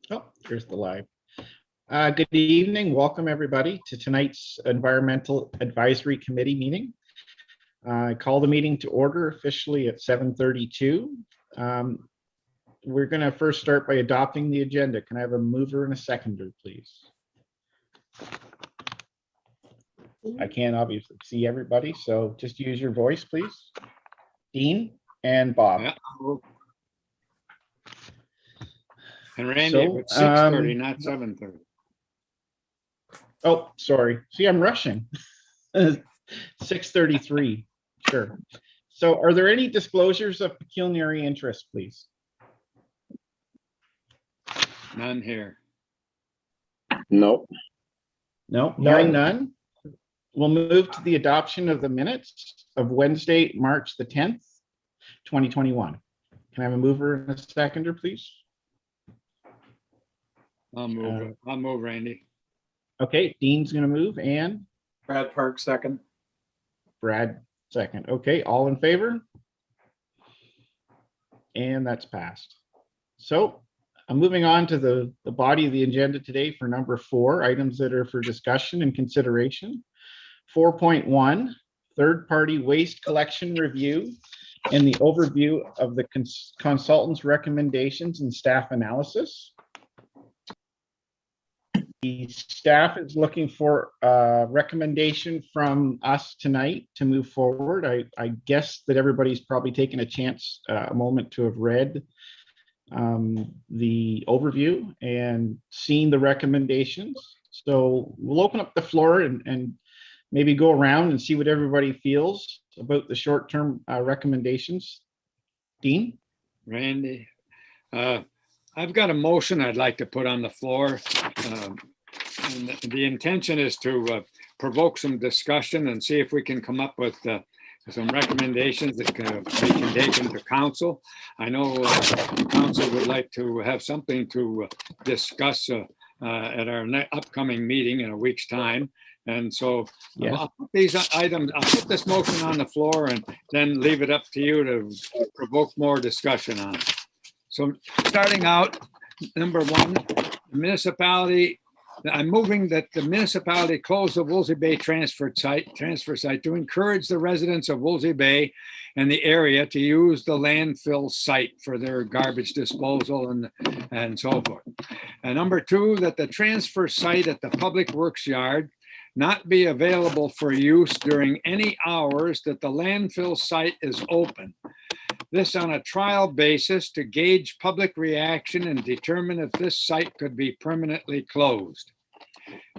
Oh, here's the live. Good evening. Welcome, everybody, to tonight's Environmental Advisory Committee meeting. I call the meeting to order officially at 7:32. We're going to first start by adopting the agenda. Can I have a mover and a seconder, please? I can't obviously see everybody, so just use your voice, please. Dean and Bob. Yeah. And Randy, So, it's 6:30, not 7:30. Oh, sorry. See, I'm rushing. 6:33. Sure. So are there any disclosures of pecuniary interest, please? None here. Nope. No, hearing none. We'll move to the adoption of the minutes of Wednesday, March the 10th, 2021. Can I have a mover and a seconder, please? I'll move. I'll move, Randy. Okay, Dean's going to move and Brad Park, second. Brad second. Okay, all in favor? And that's passed. So I'm moving on to the body of the agenda today for number 4, items that are for discussion and consideration. 4.1, third-party waste collection review and the overview of the consultant's recommendations and staff analysis. The staff is looking for a recommendation from us tonight to move forward. I guess that everybody's probably taken a moment to have read the overview and seen the recommendations. So we'll open up the floor and maybe go around and see what everybody feels about the short-term recommendations. Dean? Randy, I've got a motion I'd like to put on the floor. And the intention is to provoke some discussion and see if we can come up with some recommendations that we can take into council. I know council would like to have something to discuss at our upcoming meeting in a week's time. And so yes. I'll put these items, I'll put this motion on the floor and then leave it up to you to provoke more discussion on it. So starting out, number 1, the municipality, I'm moving that the municipality close the Woolsey Bay transfer site to encourage the residents of Woolsey Bay and the area to use the landfill site for their garbage disposal and so forth. And number 2, that the transfer site at the Public Works Yard not be available for use during any hours that the landfill site is open. This on a trial basis to gauge public reaction and determine if this site could be permanently closed.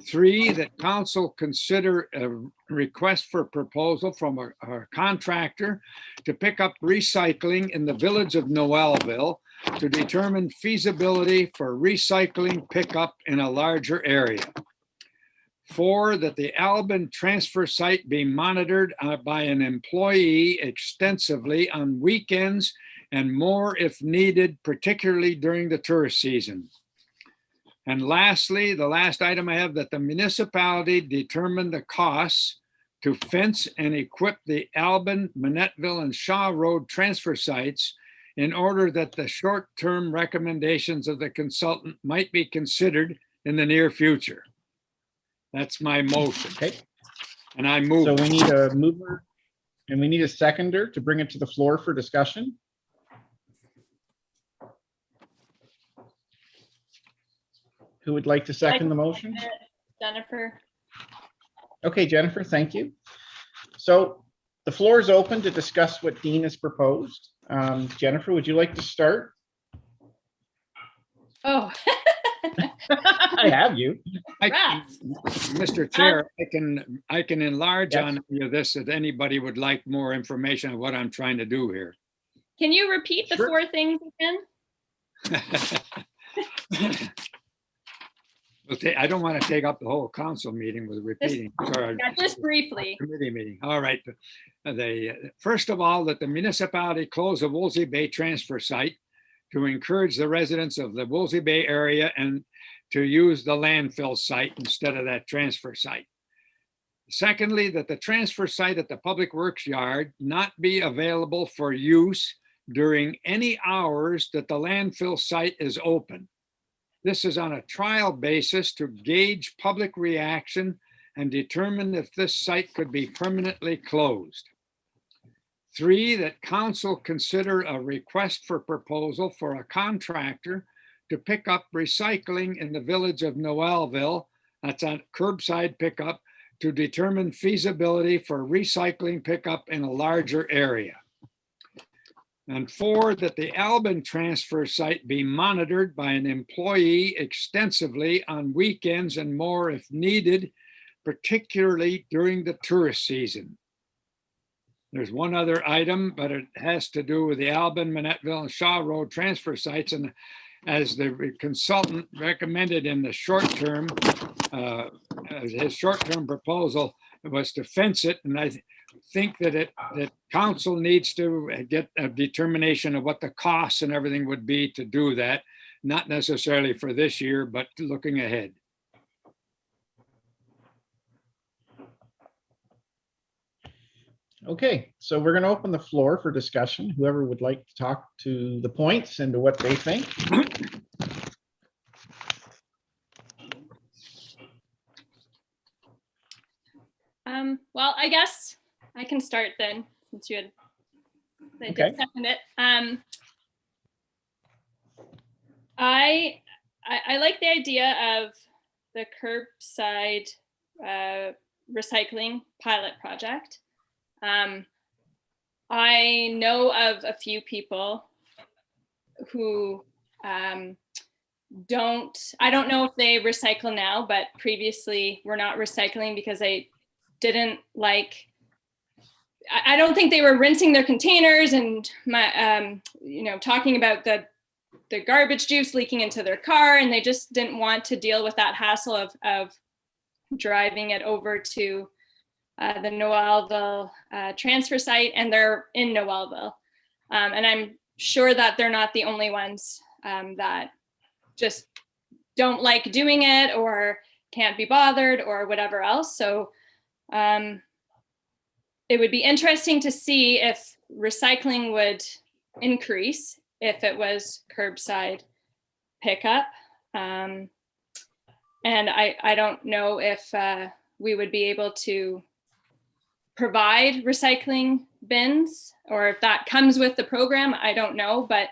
3, that council consider a request for proposal from a contractor to pick up recycling in the village of Noelville to determine feasibility for recycling pickup in a larger area. 4, that the Albin transfer site be monitored by an employee extensively on weekends and more if needed, particularly during the tourist season. And lastly, the last item I have, that the municipality determine the costs to fence and equip the Albin, Manettville, and Shaw Road transfer sites in order that the short-term recommendations of the consultant might be considered in the near future. That's my motion. Okay. And I move. So we need a mover and we need a seconder to bring it to the floor for discussion. Who would like to second the motion? Jennifer. Okay, Jennifer, thank you. So the floor is open to discuss what Dean has proposed. Jennifer, would you like to start? Oh. I have you. Mr. Chair, I can enlarge on this if anybody would like more information on what I'm trying to do here. Can you repeat the 4 things again? I don't want to take up the whole council meeting with repeating. Just briefly. Committee meeting. All right. First of all, that the municipality close the Woolsey Bay transfer site to encourage the residents of the Woolsey Bay area and to use the landfill site instead of that transfer site. Secondly, that the transfer site at the Public Works Yard not be available for use during any hours that the landfill site is open. This is on a trial basis to gauge public reaction and determine if this site could be permanently closed. 3, that council consider a request for proposal for a contractor to pick up recycling in the village of Noelville, that's on curbside pickup, to determine feasibility for recycling pickup in a larger area. And 4, that the Albin transfer site be monitored by an employee extensively on weekends and more if needed, particularly during the tourist season. There's one other item, but it has to do with the Albin, Minettville, and Shaw Road transfer sites. And as the consultant recommended in the short term, his short-term proposal was to fence it. And I think that that council needs to get a determination of what the costs and everything would be to do that, not necessarily for this year, but looking ahead. Okay, so we're going to open the floor for discussion. Whoever would like to talk to the points and to what they think. Well, I guess I can start then, since you had Okay. seconded it. I like the idea of the curbside recycling pilot project. I know of a few people who I don't know if they recycle now, but previously were not recycling because they didn't like, I don't think they were rinsing their containers and talking about the garbage juice leaking into their car, and they just didn't want to deal with that hassle of driving it over to the Noelville transfer site, and they're in Noelville. And I'm sure that they're not the only ones that just don't like doing it or can't be bothered or whatever else. So it would be interesting to see if recycling would increase if it was curbside pickup. And I don't know if we would be able to provide recycling bins, or if that comes with the program, I don't know, but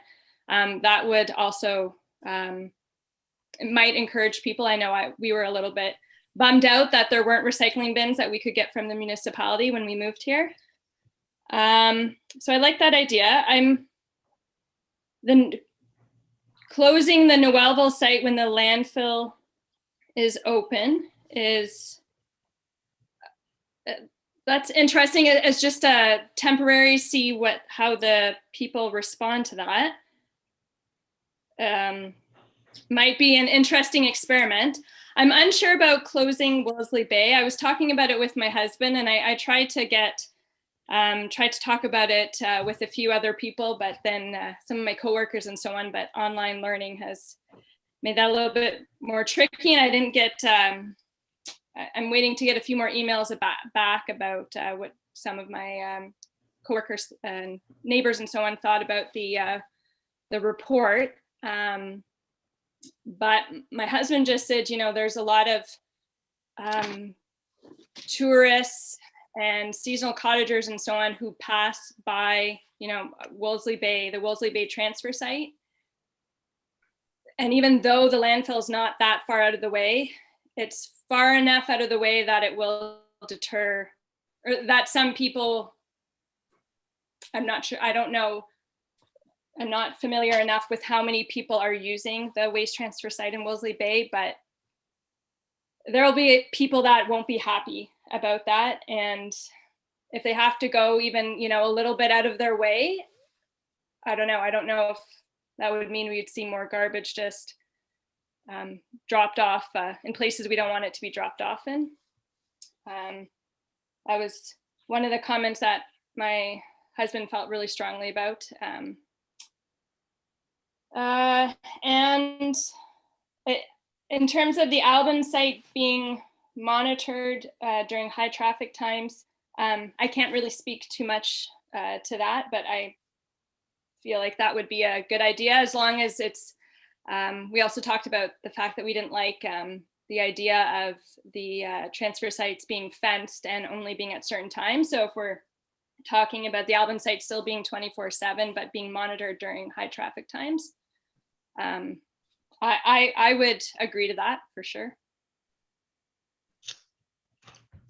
that would also, it might encourage people. I know we were a little bit bummed out that there weren't recycling bins that we could get from the municipality when we moved here. So I like that idea. Closing the Noelville site when the landfill is open is, that's interesting. It's just a temporary, see how the people respond to that. Might be an interesting experiment. I'm unsure about closing Wolseley Bay. I was talking about it with my husband, and I tried to talk about it with a few other people, but then some of my coworkers and so on, but online learning has made that a little bit more tricky, and I didn't get, I'm waiting to get a few more emails back about what some of my coworkers and neighbors and so on thought about the report. But my husband just said, there's a lot of tourists and seasonal cottagers and so on who pass by, Wolseley Bay, the Wolseley Bay transfer site. And even though the landfill is not that far out of the way, it's far enough out of the way that it will deter, or that some people, I'm not sure, I don't know, I'm not familiar enough with how many people are using the waste transfer site in Wolseley Bay, but there'll be people that won't be happy about that. And if they have to go even, a little bit out of their way, I don't know. I don't know if that would mean we'd see more garbage just dropped off in places we don't want it to be dropped off in. That was one of the comments that my husband felt really strongly about. And in terms of the Albin site being monitored during high traffic times, I can't really speak too much to that, but I feel like that would be a good idea as long as it's We also talked about the fact that we didn't like the idea of the transfer sites being fenced and only being at certain times. So if we're talking about the Alban site still being 24/7, but being monitored during high traffic times, I would agree to that for sure.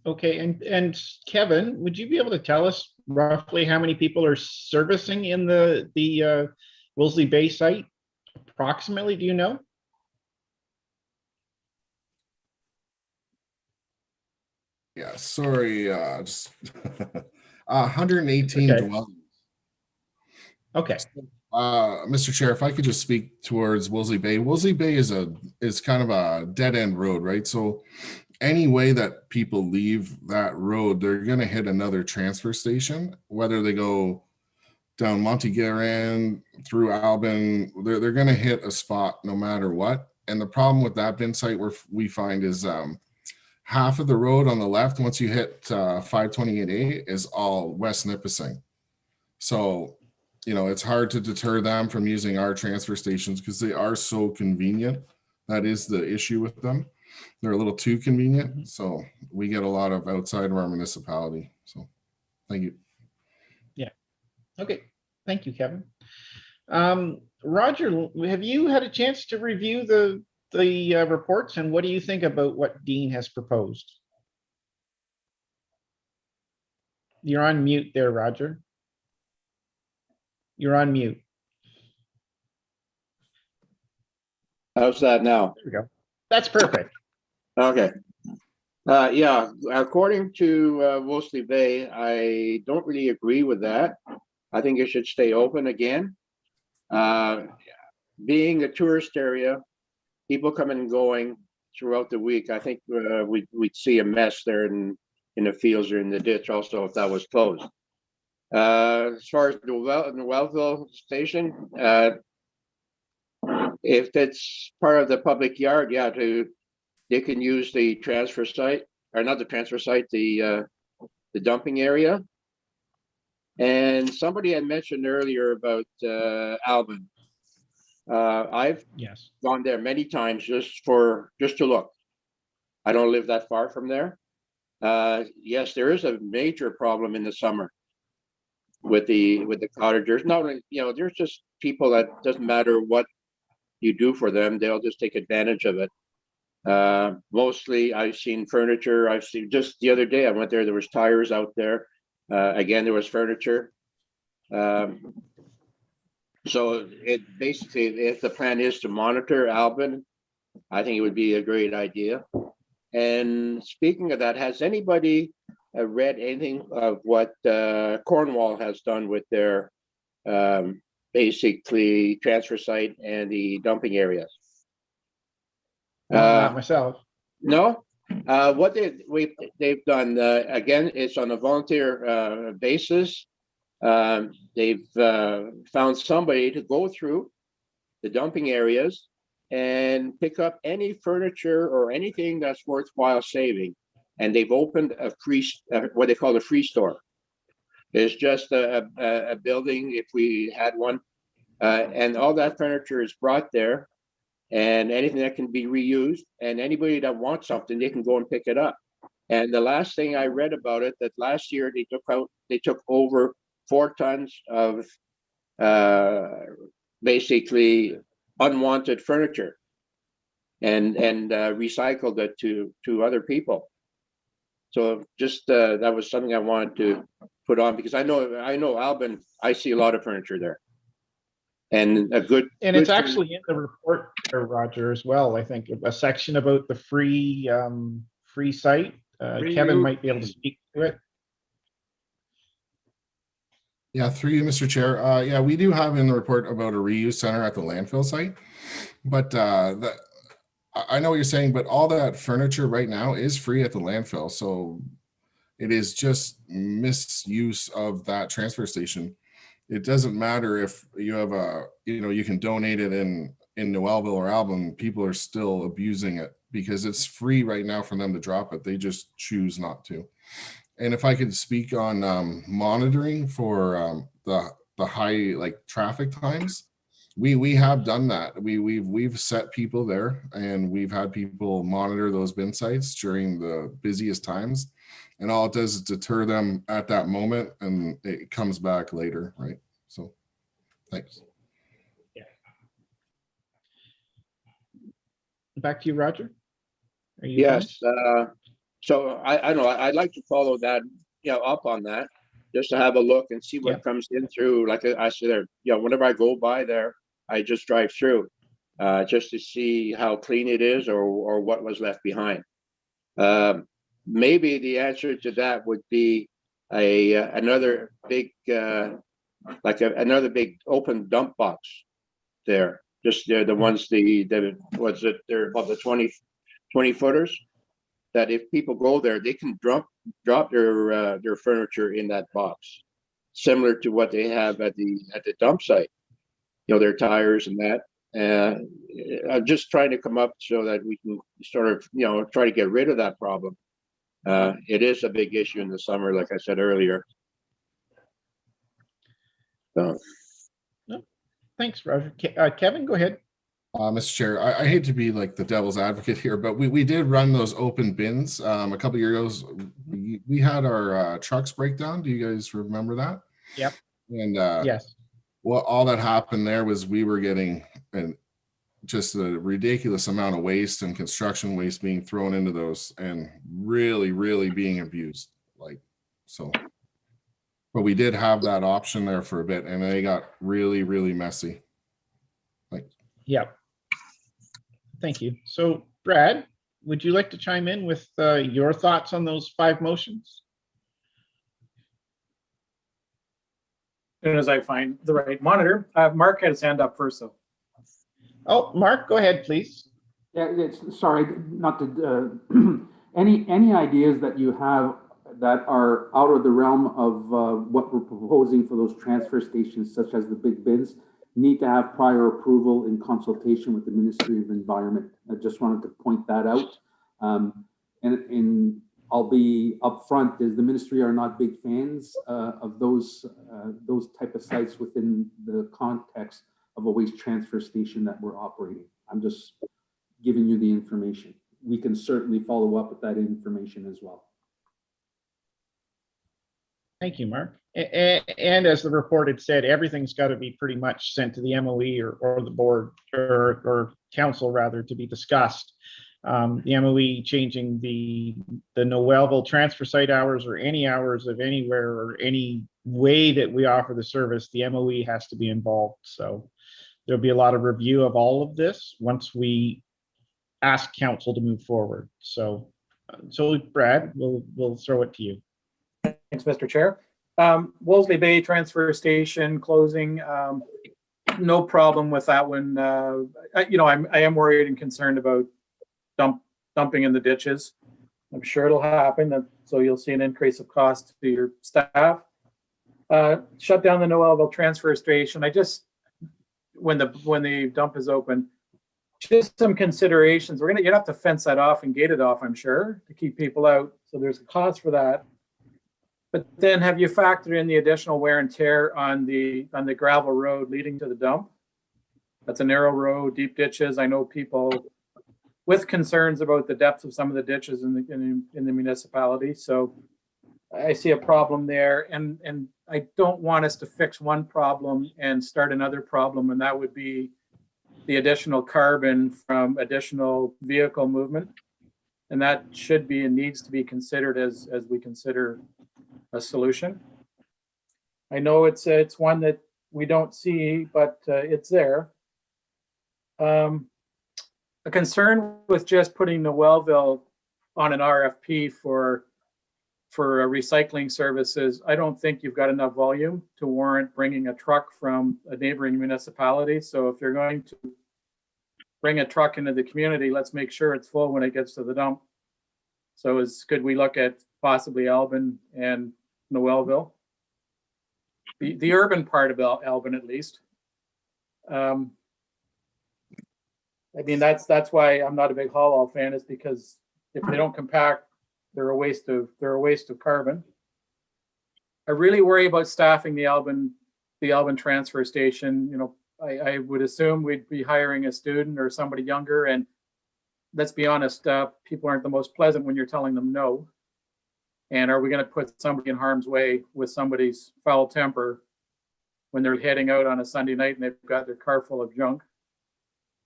Okay, and Kevin, would you be able to tell us roughly how many people are servicing in the Wolseley Bay site? Approximately, do you know? Yeah, sorry, just 118 Okay. dwellings. Okay, Mr. Chair, if I could just speak towards Wolseley Bay. Wolseley Bay is kind of a dead end road, right? So any way that people leave that road, they're going to hit another transfer station, whether they go down Monte Guerin through Alban, they're going to hit a spot no matter what. And the problem with that bin site we find is half of the road on the left, once you hit 528A, is all West Nipissing. So, it's hard to deter them from using our transfer stations because they are so convenient. That is the issue with them. They're a little too convenient. So we get a lot of outside of our municipality. So thank you. yeah. Okay, thank you, Kevin. Roger, have you had a chance to review the reports, and what do you think about what Dean has proposed? You're on mute there, Roger. You're on mute. How's that now? There we go. That's perfect. Okay. Yeah, according to Wolseley Bay, I don't really agree with that. I think it should stay open again. Being a tourist area, people coming and going throughout the week, I think we'd see a mess there in the fields or in the ditch also if that was closed. As far as the Wellville station, if it's part of the public yard, yeah, they can use the transfer site, or not the transfer site, the dumping area. And somebody had mentioned earlier about Alban. I've Yes. gone there many times just to look. I don't live that far from there. Yes, there is a major problem in the summer with the cottagers. Not only, there's just people that doesn't matter what you do for them, they'll just take advantage of it. Mostly I've seen furniture. I've seen, just the other day I went there was tires out there. Again, there was furniture. So it basically, if the plan is to monitor Alban, I think it would be a great idea. And speaking of that, has anybody read anything of what Cornwall has done with their basically transfer site and the dumping areas? Not myself. No. What they've done, again, it's on a volunteer basis. They've found somebody to go through the dumping areas and pick up any furniture or anything that's worthwhile saving. And they've opened a free, what they call a free store. It's just a building, if we had one, and all that furniture is brought there, and anything that can be reused, and anybody that wants something, they can go and pick it up. And the last thing I read about it, that last year they took over 4 tons of basically unwanted furniture and recycled it to other people. So just that was something I wanted to put on, because I know Alban, I see a lot of furniture there. And it's actually in the report there, Roger, as well. I think a section about the free site. Kevin might be able to speak to it. Yeah, through you, Mr. Chair. Yeah, we do have in the report about a reuse center at the landfill site, but I know what you're saying, but all that furniture right now is free at the landfill. So it is just misuse of that transfer station. It doesn't matter if you have you can donate it in Noelville or Alban, people are still abusing it because it's free right now for them to drop it. They just choose not to. And if I could speak on monitoring for the high traffic times, We have done that. We've set people there, and we've had people monitor those bin sites during the busiest times, and all it does is deter them at that moment, and it comes back later, right? So, thanks. Back to you, Roger. Are you Yes, so I know, I'd like to follow that, up on that, just to have a look and see what Yeah. comes in through, like I said, there, whenever I go by there, I just drive through, just to see how clean it is or what was left behind. Maybe the answer to that would be another big, another big open dump box there. Just the ones, what's it, they're about the 20 footers, that if people go there, they can drop their furniture in that box, similar to what they have at the dump site, their tires and that. I'm just trying to come up so that we can sort of, try to get rid of that problem. It is a big issue in the summer, like I said earlier. So. Thanks, Roger. Kevin, go ahead. Mr. Chair, I hate to be like the devil's advocate here, but we did run those open bins a couple years ago. We had our trucks break down. Do you guys remember that? Yep. And Yes. well, all that happened there was we were getting just a ridiculous amount of waste and construction waste being thrown into those, and really, really being abused. Like, so, but we did have that option there for a bit, and they got really, really messy. Like, Yep. Thank you. So, Brad, would you like to chime in with your thoughts on those 5 motions? As soon as I find the right monitor. Mark had his hand up first, though. Oh, Mark, go ahead, please. Yeah, sorry, not to, any ideas that you have that are out of the realm of what we're proposing for those transfer stations, such as the big bins, need to have prior approval in consultation with the Ministry of Environment. I just wanted to point that out. And I'll be upfront, is the ministry are not big fans of those type of sites within the context of a waste transfer station that we're operating. I'm just giving you the information. We can certainly follow up with that information as well. Thank you, Mark. And as the report had said, everything's got to be pretty much sent to the MOE or the board or council rather to be discussed. The MOE changing the Noelville transfer site hours or any hours of anywhere or any way that we offer the service, the MOE has to be involved. So there'll be a lot of review of all of this once we ask council to move forward. So Brad, we'll throw it to you. Thanks, Mr. Chair. Wolseley Bay transfer station closing, no problem with that one. I am worried and concerned about dumping in the ditches. I'm sure it'll happen, so you'll see an increase of cost to your staff. Shut down the Noelville transfer station. When the dump is open, just some considerations. You're gonna have to fence that off and gate it off, I'm sure, to keep people out. So there's a cost for that. But then have you factored in the additional wear and tear on the gravel road leading to the dump? That's a narrow road, deep ditches. I know people with concerns about the depth of some of the ditches in the municipality. So I see a problem there, and I don't want us to fix one problem and start another problem, and that would be the additional carbon from additional vehicle movement. And that should be and needs to be considered as we consider a solution. I know it's one that we don't see, but it's there. A concern with just putting Noelville on an RFP for recycling services, I don't think you've got enough volume to warrant bringing a truck from a neighboring municipality. So if you're going to bring a truck into the community, let's make sure it's full when it gets to the dump. So could we look at possibly Albin and Noelville? The urban part of Albin, at least. I mean, that's why I'm not a big haul fan, is because if they don't compact, they're a waste of carbon. I really worry about staffing the Albin transfer station. I would assume we'd be hiring a student or somebody younger, and let's be honest, people aren't the most pleasant when you're telling them no. And are we going to put somebody in harm's way with somebody's foul temper when they're heading out on a Sunday night and they've got their car full of junk?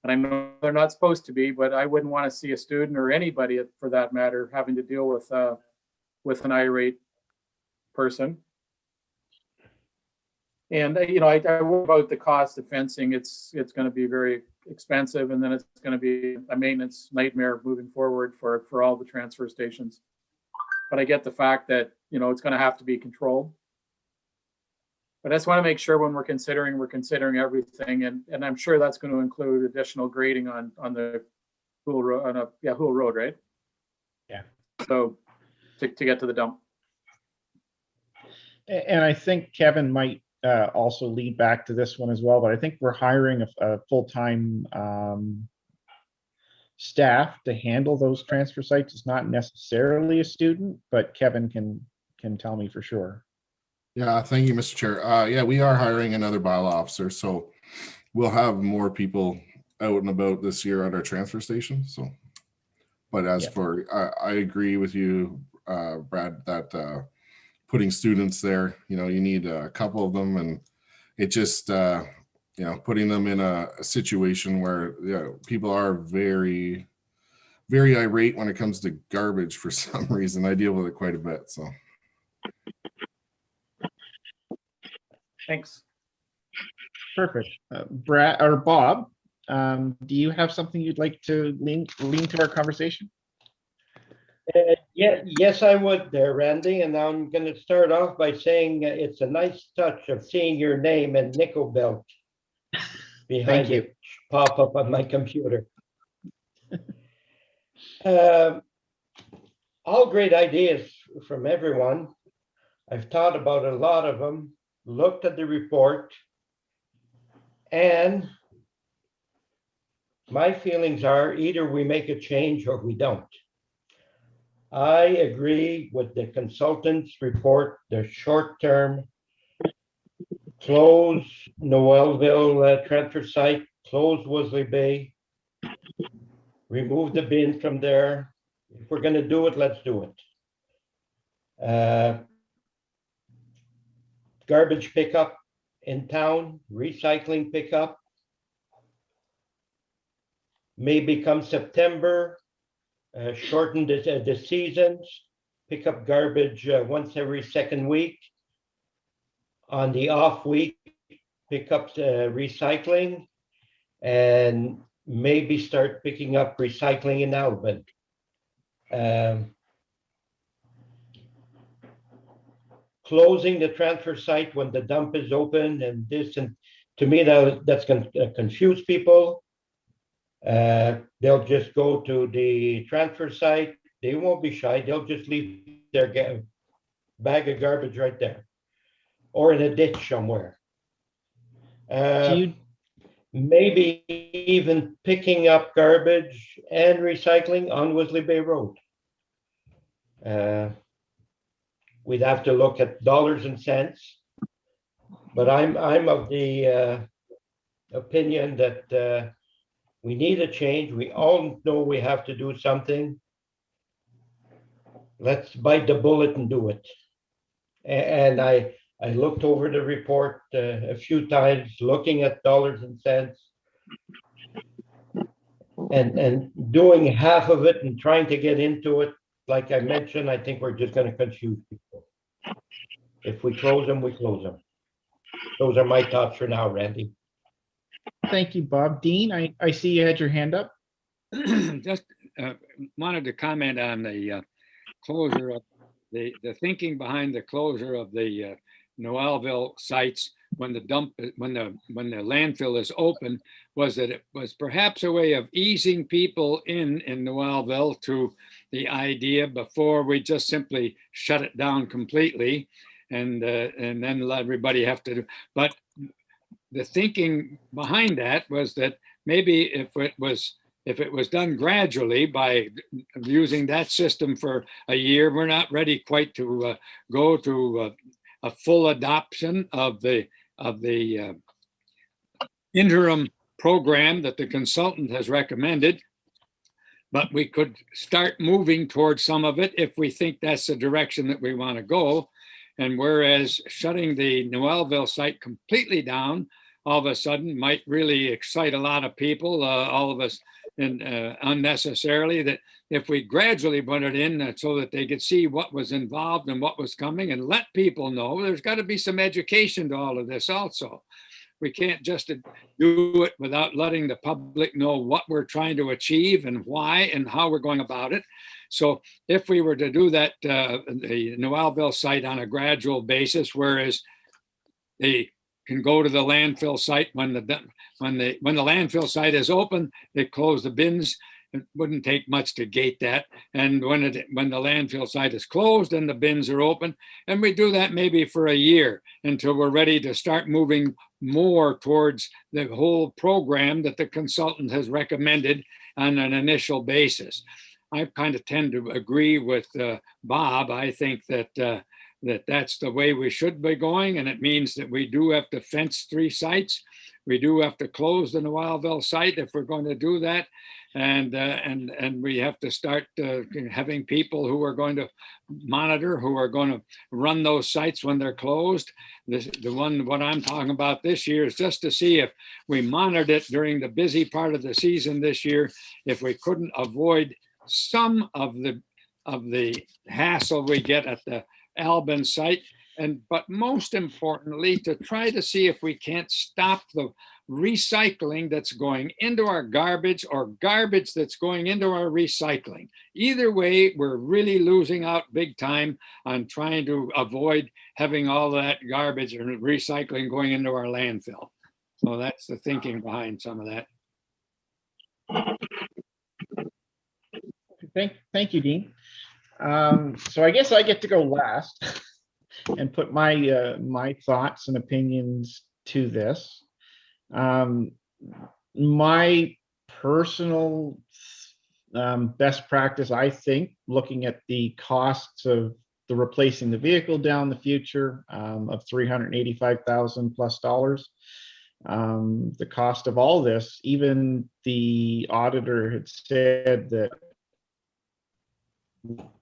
And I know they're not supposed to be, but I wouldn't want to see a student or anybody for that matter having to deal with an irate person. And I worry about the cost of fencing. It's going to be very expensive, and then it's going to be a maintenance nightmare moving forward for all the transfer stations. But I get the fact that it's going to have to be controlled. But I just want to make sure when we're considering everything, and I'm sure that's going to include additional grading on the Hoole Road, Hoole Road, right? Yeah. So to get to the dump. And I think Kevin might also lead back to this one as well, but I think we're hiring a full-time staff to handle those transfer sites. It's not necessarily a student, but Kevin can tell me for sure. Yeah, thank you, Mr. Chair. Yeah, we are hiring another bylaw officer, so we'll have more people out and about this year at our transfer station. So, but as Yeah. for, I agree with you, Brad, that putting students there, you need a couple of them, and it just, putting them in a situation where people are very, very irate when it comes to garbage for some reason. I deal with it quite a bit, so. Thanks. Perfect. Brad or Bob, do you have something you'd like to lean to our conversation? Yes, I would there, Randy. And I'm going to start off by saying it's a nice touch of seeing your name and nickel belt behind you. it pop up on my computer. All great ideas from everyone. I've thought about a lot of them, looked at the report, and my feelings are either we make a change or we don't. I agree with the consultant's report, the short-term close Noelville transfer site, close Woolsey Bay, remove the bin from there. If we're going to do it, let's do it. Garbage pickup in town, recycling pickup. Maybe come September, shorten the seasons, pick up garbage once every second week. On the off week, pick up recycling, and maybe start picking up recycling in Alvin. Closing the transfer site when the dump is open, and to me that's going to confuse people. They'll just go to the transfer site. They won't be shy. They'll just leave their bag of garbage right there or in a ditch somewhere. Maybe even picking up garbage and recycling on Woolsey Bay Road. We'd have to look at dollars and cents, but I'm of the opinion that we need a change. We all know we have to do something. Let's bite the bullet and do it. And I looked over the report a few times, looking at dollars and cents, and doing half of it and trying to get into it. Like I mentioned, I think we're just going to confuse people. If we close them, we close them. Those are my thoughts for now, Randy. Thank you, Bob. Dean, I see you had your hand up. Just wanted to comment on the closure of the thinking behind the closure of the Noelville sites when the landfill is open, was that it was perhaps a way of easing people in Noelville to the idea before we just simply shut it down completely and then let everybody have to do. But the thinking behind that was that maybe if it was done gradually by using that system for a year, we're not ready quite to go to a full adoption of the interim program that the consultant has recommended, but we could start moving towards some of it if we think that's the direction that we want to go. And whereas shutting the Noelville site completely down all of a sudden might really excite a lot of people, all of us, and unnecessarily, that if we gradually put it in so that they could see what was involved and what was coming and let people know, there's got to be some education to all of this also. We can't just do it without letting the public know what we're trying to achieve and why and how we're going about it. So if we were to do that, the Noelville site on a gradual basis, whereas they can go to the landfill site when the landfill site is open, they close the bins. It wouldn't take much to gate that. And when the landfill site is closed and the bins are open, and we do that maybe for a year until we're ready to start moving more towards the whole program that the consultant has recommended on an initial basis. I kind of tend to agree with Bob. I think that that's the way we should be going, and it means that we do have to fence 3 sites. We do have to close the Noelville site if we're going to do that, and we have to start having people who are going to monitor, who are going to run those sites when they're closed. What I'm talking about this year is just to see if we monitored it during the busy part of the season this year, if we couldn't avoid some of the hassle we get at the Albin site, but most importantly, to try to see if we can't stop the recycling that's going into our garbage or garbage that's going into our recycling. Either way, we're really losing out big time on trying to avoid having all that garbage and recycling going into our landfill. So that's the thinking behind some of that. Thank you, Dean. So I guess I get to go last and put my my thoughts and opinions to this. My personal best practice, I think, looking at the costs of the replacing the vehicle down the future of $385,000 plus, the cost of all this, even the auditor had said that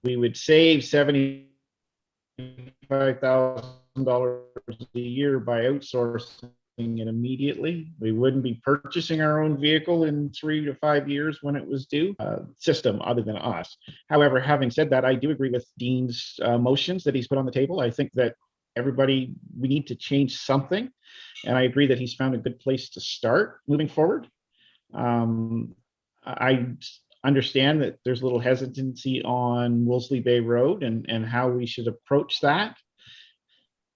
we would save $75,000 a year by outsourcing it immediately. We wouldn't be purchasing our own vehicle in 3 to 5 years when it was due. System other than us. However, having said that, I do agree with Dean's motions that he's put on the table. I think that we need to change something, and I agree that he's found a good place to start moving forward. I understand that there's a little hesitancy on Wolseley Bay Road and how we should approach that.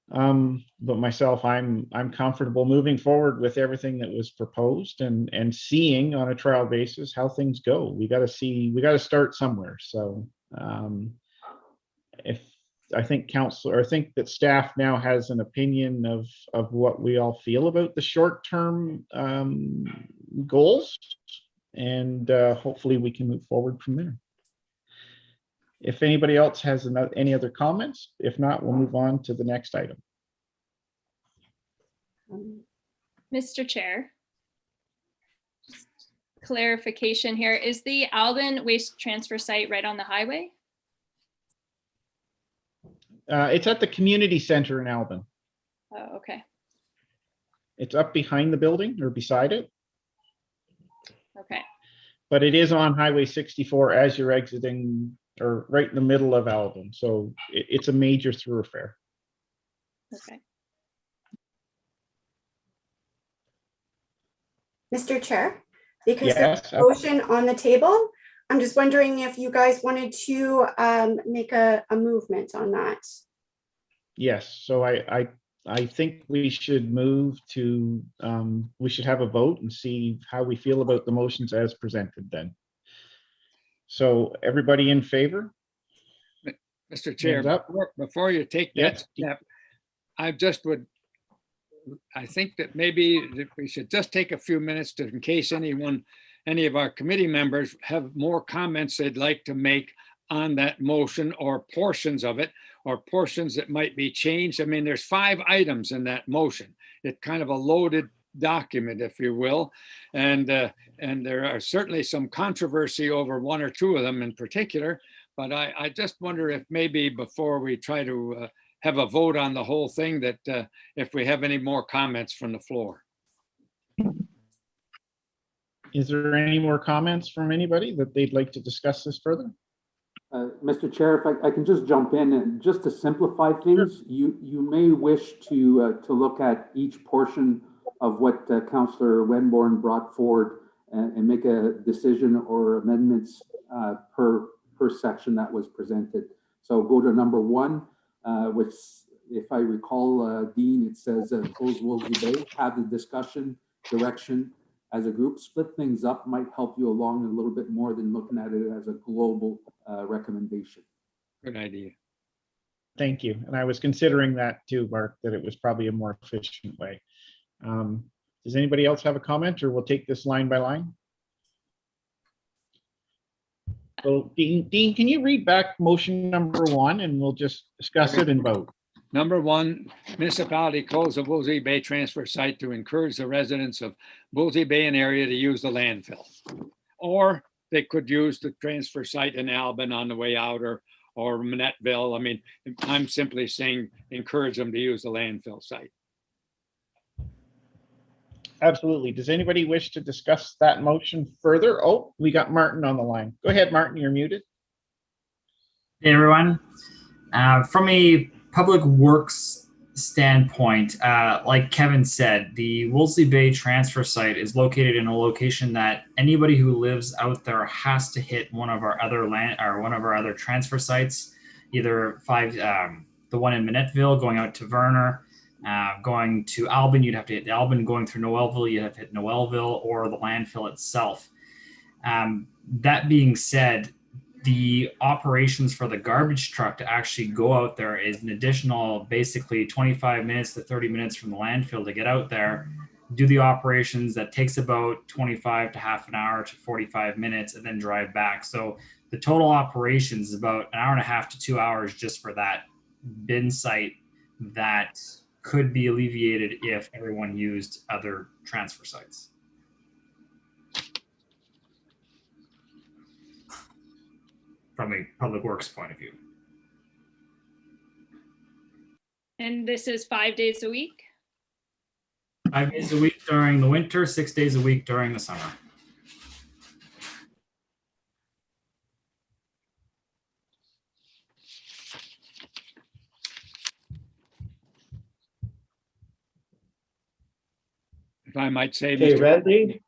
But myself, I'm comfortable moving forward with everything that was proposed and seeing on a trial basis how things go. We got to start somewhere. So if I think that staff now has an opinion of what we all feel about the short-term goals, and hopefully we can move forward from there. If anybody else has any other comments, if not, we'll move on to the next item. Mr. Chair, just clarification here. Is the Alvin waste transfer site right on the highway? It's at the community center in Alvin. Oh, okay. It's up behind the building or beside it. Okay. But it is on Highway 64 as you're exiting, or right in the middle of Alvin. So it's a major thoroughfare. Okay. Mr. Chair, because Yes, there's a motion on the table, I'm just wondering if you guys wanted to make a movement on that. Yes, so I think we should move to, we should have a vote and see how we feel about the motions as presented then. So everybody in favor? Mr. Chair, Hands up. before you take that Yes. step, I think that maybe we should just take a few minutes in case any of our committee members have more comments they'd like to make on that motion or portions of it, or portions that might be changed. I mean, there's 5 items in that motion. It's kind of a loaded document, if you will. And there are certainly some controversy over one or two of them in particular. But I just wonder if maybe before we try to have a vote on the whole thing, that if we have any more comments from the floor. Is there any more comments from anybody that they'd like to discuss this further? Mr. Chair, if I can just jump in and just to simplify things, you may wish to look at each portion of what Councillor Wenborn brought forward and make a decision or amendments per section that was presented. So go to number 1, which, if I recall, Dean, it says close Wolsey Bay, have the discussion, direction as a group. Split things up might help you along a little bit more than looking at it as a global recommendation. Good idea. Thank you. And I was considering that too, Mark, that it was probably a more efficient way. Does anybody else have a comment, or we'll take this line by line? So Dean, can you read back motion number 1 and we'll just discuss it and vote? Number 1, municipality close the Wolsey Bay transfer site to encourage the residents of Wolsey Bay and area to use the landfill. Or they could use the transfer site in Albin on the way out, or Minetteville. I mean, I'm simply saying encourage them to use the landfill site. Absolutely. Does anybody wish to discuss that motion further? Oh, we got Martin on the line. Go ahead, Martin, you're muted. Hey, everyone. From a public works standpoint, like Kevin said, the Wolsey Bay transfer site is located in a location that anybody who lives out there has to hit one of our other transfer sites, either the one in Minetteville going out to Verner, going to Albin, you'd have to hit Albin. Going through Noelville, you'd have to hit Noelville, or the landfill itself. That being said, the operations for the garbage truck to actually go out there is an additional basically 25 minutes to 30 minutes from the landfill to get out there, do the operations. That takes about 25 to half an hour to 45 minutes, and then drive back. So the total operations is about an hour and a half to 2 hours just for that bin site that could be alleviated if everyone used other transfer sites. From a public works point of view. And this is 5 days a week? 5 days a week during the winter, 6 days a week during the summer. If I might say, Okay, Mr. Randy?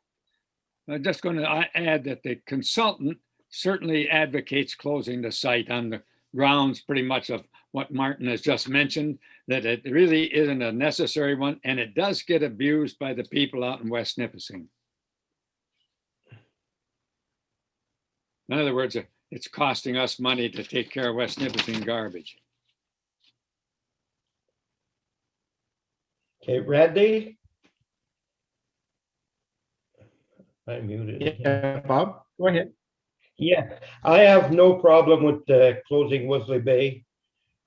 I'm just going to add that the consultant certainly advocates closing the site on the grounds pretty much of what Martin has just mentioned, that it really isn't a necessary one, and it does get abused by the people out in West Nipissing. In other words, it's costing us money to take care of West Nipissing garbage. Okay, Randy? I'm muted. Yeah, Bob, go ahead. Yeah, I have no problem with closing Wolsey Bay,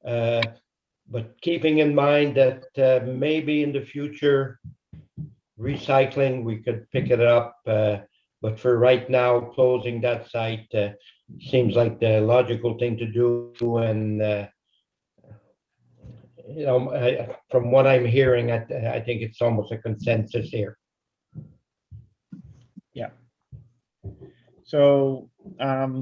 but keeping in mind that maybe in the future, recycling, we could pick it up. But for right now, closing that site seems like the logical thing to do. And, you know, from what I'm hearing, I think it's almost a consensus here. Yeah. So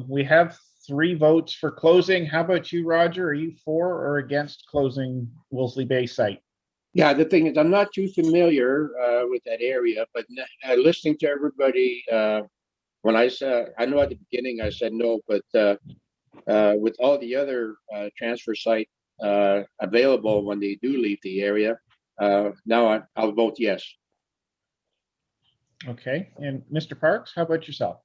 we have 3 votes for closing. How about you, Roger? Are you for or against closing Wolsey Bay site? Yeah, the thing is, I'm not too familiar with that area, but listening to everybody, when I said, I know at the beginning I said no, but with all the other transfer site available when they do leave the area, now I'll vote yes. Okay, and Mr. Parks, how about yourself?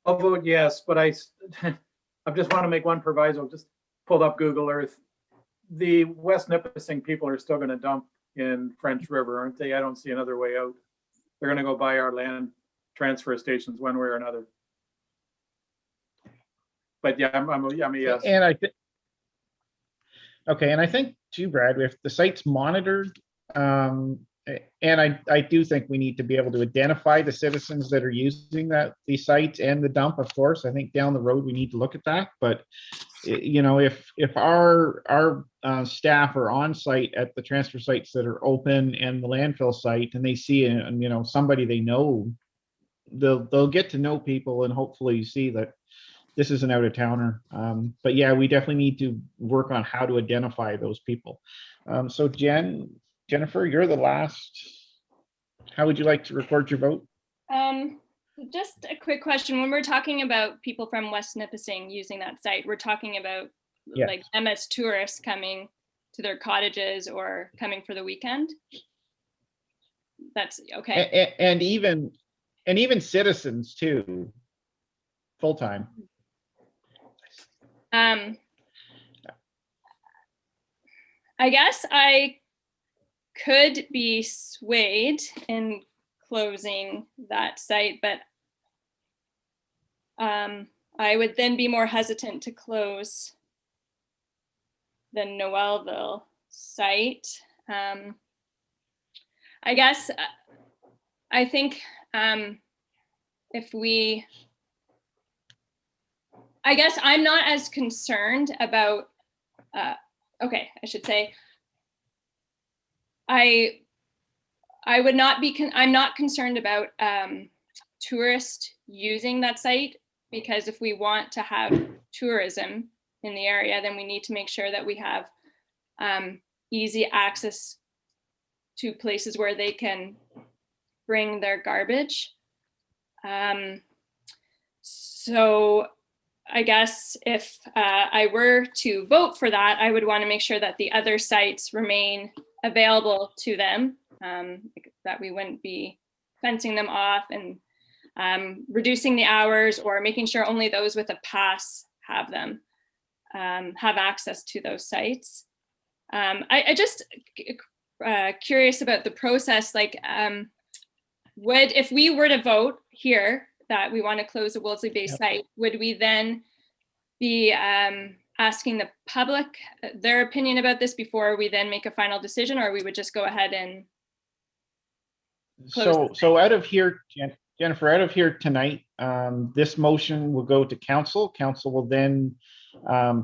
I'll vote yes, but I just want to make one proviso. Just pulled up Google Earth. The West Nipissing people are still going to dump in French River, aren't they? I don't see another way out. They're going to go buy our land transfer stations one way or another. But yeah, I'm a yes. And I think, okay, and I think too, Brad, if the site's monitored, And I do think we need to be able to identify the citizens that are using these sites and the dump, of course. I think down the road, we need to look at that. But, you know, if our staff are on site at the transfer sites that are open and the landfill site, and they see, you know, somebody they know, they'll get to know people and hopefully see that this is an out of towner. But yeah, we definitely need to work on how to identify those people. So Jennifer, you're the last. How would you like to record your vote? Just a quick question. When we're talking about people from West Nipissing using that site, we're talking about like them as tourists coming to their cottages or coming for the weekend? That's okay. And even citizens too, full-time. I guess I could be swayed in closing that site, but I would then be more hesitant to close the Noelville site. I guess I think if we, I guess I'm not as concerned about, okay, I should say, I would not be, I'm not concerned about tourists using that site, because if we want to have tourism in the area, then we need to make sure that we have easy access to places where they can bring their garbage. So I guess if I were to vote for that, I would want to make sure that the other sites remain available to them, that we wouldn't be fencing them off and reducing the hours, or making sure only those with a pass have them, have access to those sites. I just curious about the process, like if we were to vote here that we want to close the Wolseley Bay site, would we then be asking the public their opinion about this before we then make a final decision, or we would just go ahead and close? So out of here, Jennifer, out of here tonight, this motion will go to council. Council will then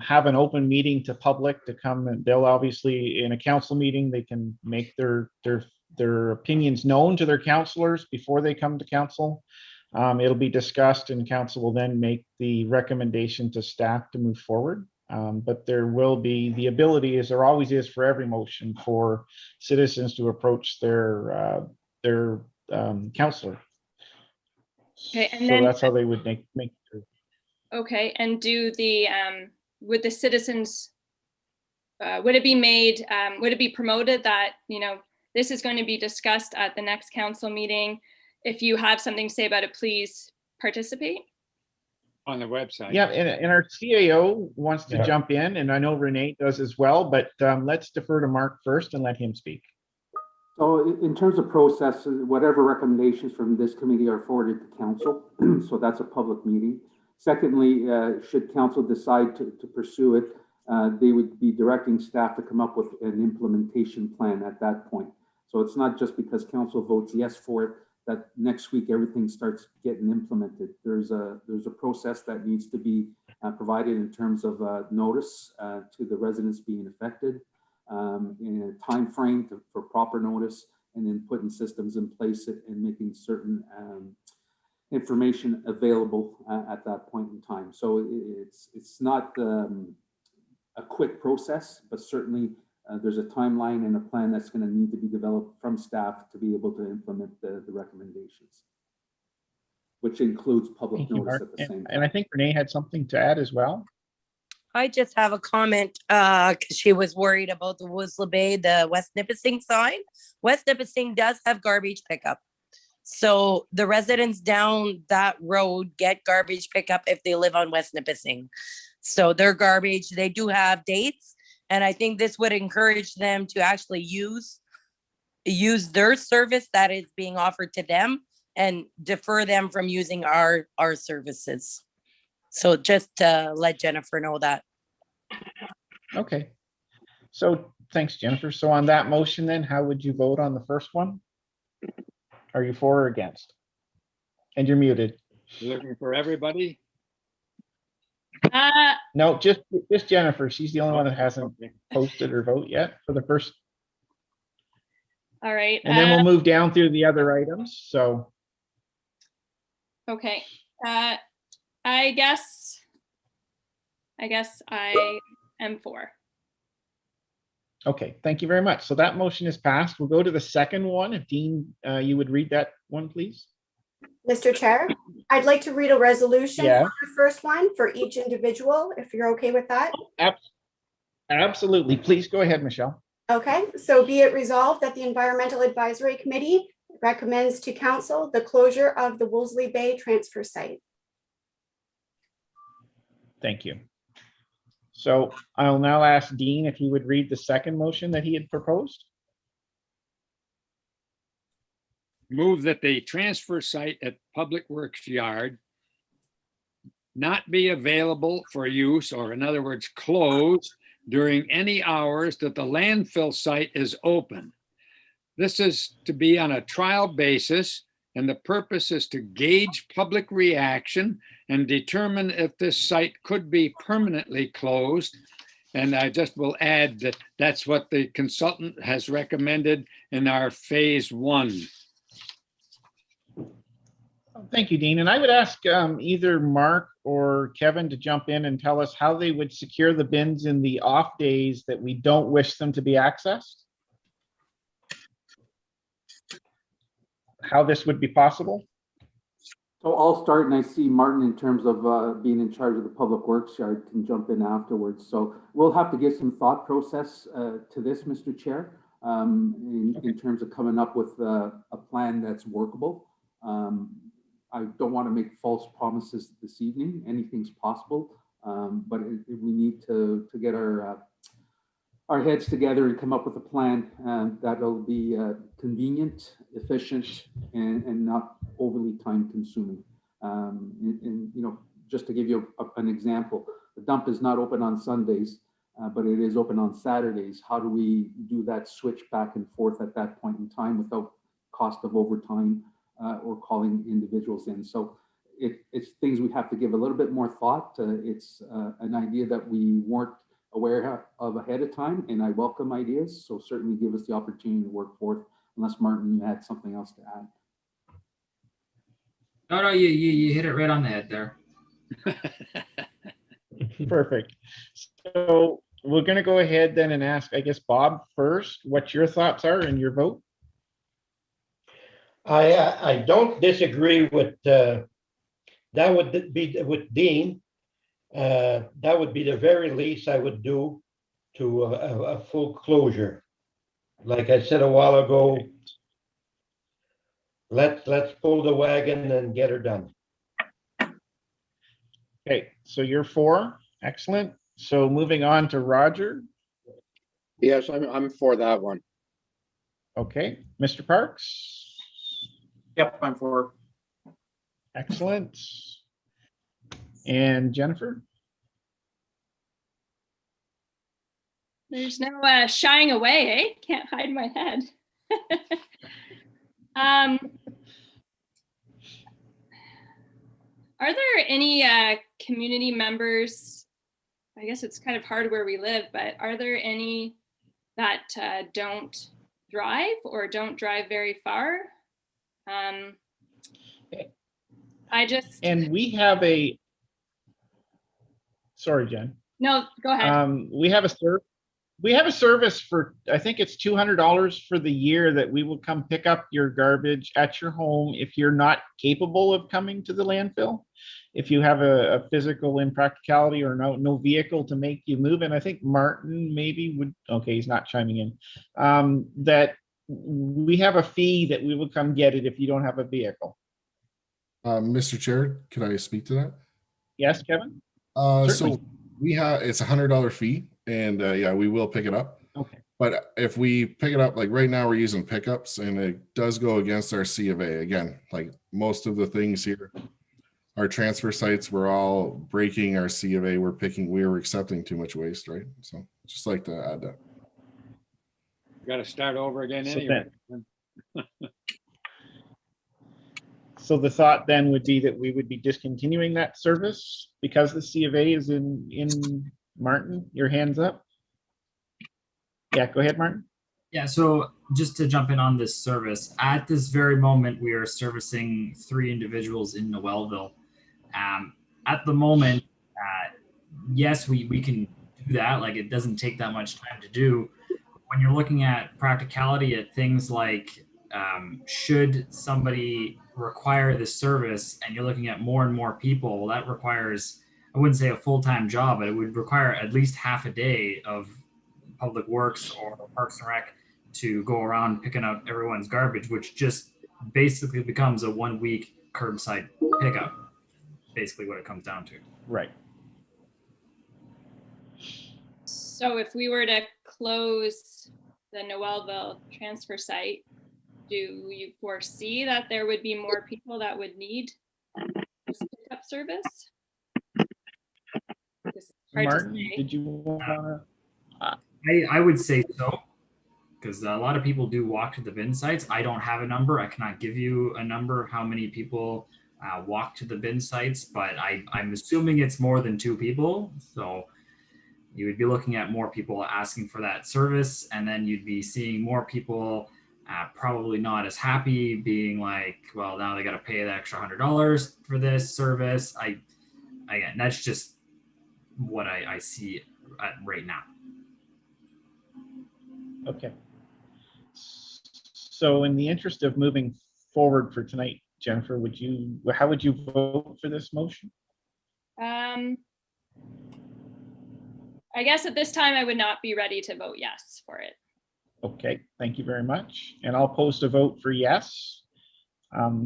have an open meeting to public to come, and they'll obviously, in a council meeting, they can make their opinions known to their councilors before they come to council. It'll be discussed, and council will then make the recommendation to staff to move forward. But there will be the ability, as there always is for every motion, for citizens to approach their councilor. Okay, and so then that's how they would make. Okay, and do the would the citizens would it be made? Would it be promoted that, you know, this is going to be discussed at the next council meeting? If you have something to say about it, please participate on the website. Yeah, and our CAO wants to jump in, and I know Renee does as well, but let's defer to Mark first and let him speak. So in terms of process, whatever recommendations from this committee are forwarded to council, so that's a public meeting. Secondly, should council decide to pursue it, they would be directing staff to come up with an implementation plan at that point. So it's not just because council votes yes for it that next week everything starts getting implemented. There's a process that needs to be provided in terms of notice to the residents being affected, in a time frame for proper notice, and then putting systems in place and making certain information available at that point in time. So it's not a quick process, but certainly there's a timeline and a plan that's going to need to be developed from staff to be able to implement the recommendations, which includes public notice at the same time. And I think Renee had something to add as well. I just have a comment because she was worried about the Wolseley Bay, the West Nipissing sign. West Nipissing does have garbage pickup. So the residents down that road get garbage pickup if they live on West Nipissing. So their garbage, they do have dates. And I think this would encourage them to actually use their service that is being offered to them and defer them from using our services. So just to let Jennifer know that. Okay. So Thanks, Jennifer. So on that motion then, how would you vote on the first one? Are you for or against? And you're muted. Looking for everybody? No, just Jennifer. She's the only one that hasn't Okay. posted or vote yet for the first, All right. and then we'll move down through the other items. So, Okay. I guess I am for. okay, thank you very much. So that motion is passed. We'll go to the second one. If Dean, you would read that one, please. Mr. Chair, I'd like to read a resolution Yeah. for the first one for each individual, if you're okay with that. Absolutely. Please go ahead, Michelle. Okay, so be it resolved that the Environmental Advisory Committee recommends to council the closure of the Wolseley Bay transfer site. Thank you. So I'll now ask Dean if he would read the second motion that he had proposed. Move that the transfer site at Public Works Yard not be available for use, or in other words, closed during any hours that the landfill site is open. This is to be on a trial basis, and the purpose is to gauge public reaction and determine if this site could be permanently closed. And I just will add that that's what the consultant has recommended in our phase 1. Thank you, Dean. And I would ask either Mark or Kevin to jump in and tell us how they would secure the bins in the off days that we don't wish them to be accessed. How this would be possible. So I'll start, and I see Martin, in terms of being in charge of the Public Works Yard, can jump in afterwards. So we'll have to give some thought process to this, Mr. Chair, in terms of coming up with a plan that's workable. I don't want to make false promises this evening. Anything's possible, but we need to get our heads together and come up with a plan that'll be convenient, efficient, and not overly time consuming. And you know, just to give you an example, the dump is not open on Sundays, but it is open on Saturdays. How do we do that switch back and forth at that point in time without cost of overtime or calling individuals in? So it's things we have to give a little bit more thought. It's an idea that we weren't aware of ahead of time, and I welcome ideas. So certainly give us the opportunity to work forth, unless Martin, you had something else to add. No, you hit it right on the head there. Perfect. So we're going to go ahead then and ask, I guess, Bob first, what your thoughts are and your vote. I don't disagree with that. Would be with Dean. That would be the very least I would do to a full closure. Like I said a while ago, let's pull the wagon and get her done. Okay, so you're for. Excellent. So moving on to Roger. Yes, I'm for that one. Okay, Mr. Parks. Yep, I'm for. Excellent. And Jennifer? There's no shying away, eh? Can't hide my head. Are there any community members? I guess it's kind of hard where we live, but are there any that don't drive or don't drive very far? And we have a, sorry, Jen. No, go ahead. We have a service for, I think it's $200 for the year, that we will come pick up your garbage at your home if you're not capable of coming to the landfill. If you have a physical impracticality or no vehicle to make you move. And I think Martin maybe would, okay, he's not chiming in, that we have a fee that we will come get it if you don't have a vehicle. Mr. Chair, can I speak to that? Yes, Kevin? So we have, it's $100 fee, and yeah, we will pick it up. Okay. But if we pick it up, like right now we're using pickups, and it does go against our C of A. Again, like most of the things here, our transfer sites, we're all breaking our C of A. We were accepting too much waste, right? So just like to add that. Got to start over again So anyway. So the thought then would be that we would be discontinuing that service because the C of A is in Martin. Your hands up. Yeah, go ahead, Martin. Yeah, so just to jump in on this service, at this very moment, we are servicing 3 individuals in Noelville. At the moment, yes, we can do that. Like, it doesn't take that much time to do. When you're looking at practicality at things like, should somebody require this service, and you're looking at more and more people, well, that requires, I wouldn't say a full-time job, but it would require at least half a day of Public Works or Parks and Rec to go around picking up everyone's garbage, which just basically becomes a 1-week curbside pickup. Basically what it comes down to. Right. So if we were to close the Noelville transfer site, do you foresee that there would be more people that would need this pickup service? It's hard to Martin, say. did you want I would say so, because a lot of people do walk to the bin sites. I don't have a number. I cannot give you a number of how many people walk to the bin sites, but I'm assuming it's more than 2 people. So you would be looking at more people asking for that service, and then you'd be seeing more people probably not as happy, being like, well, now they got to pay the extra $100 for this service. Again, that's just what I see right now. Okay. So in the interest of moving forward for tonight, Jennifer, how would you vote for this motion? I guess at this time I would not be ready to vote yes for it. Okay, thank you very much. And I'll post a vote for yes.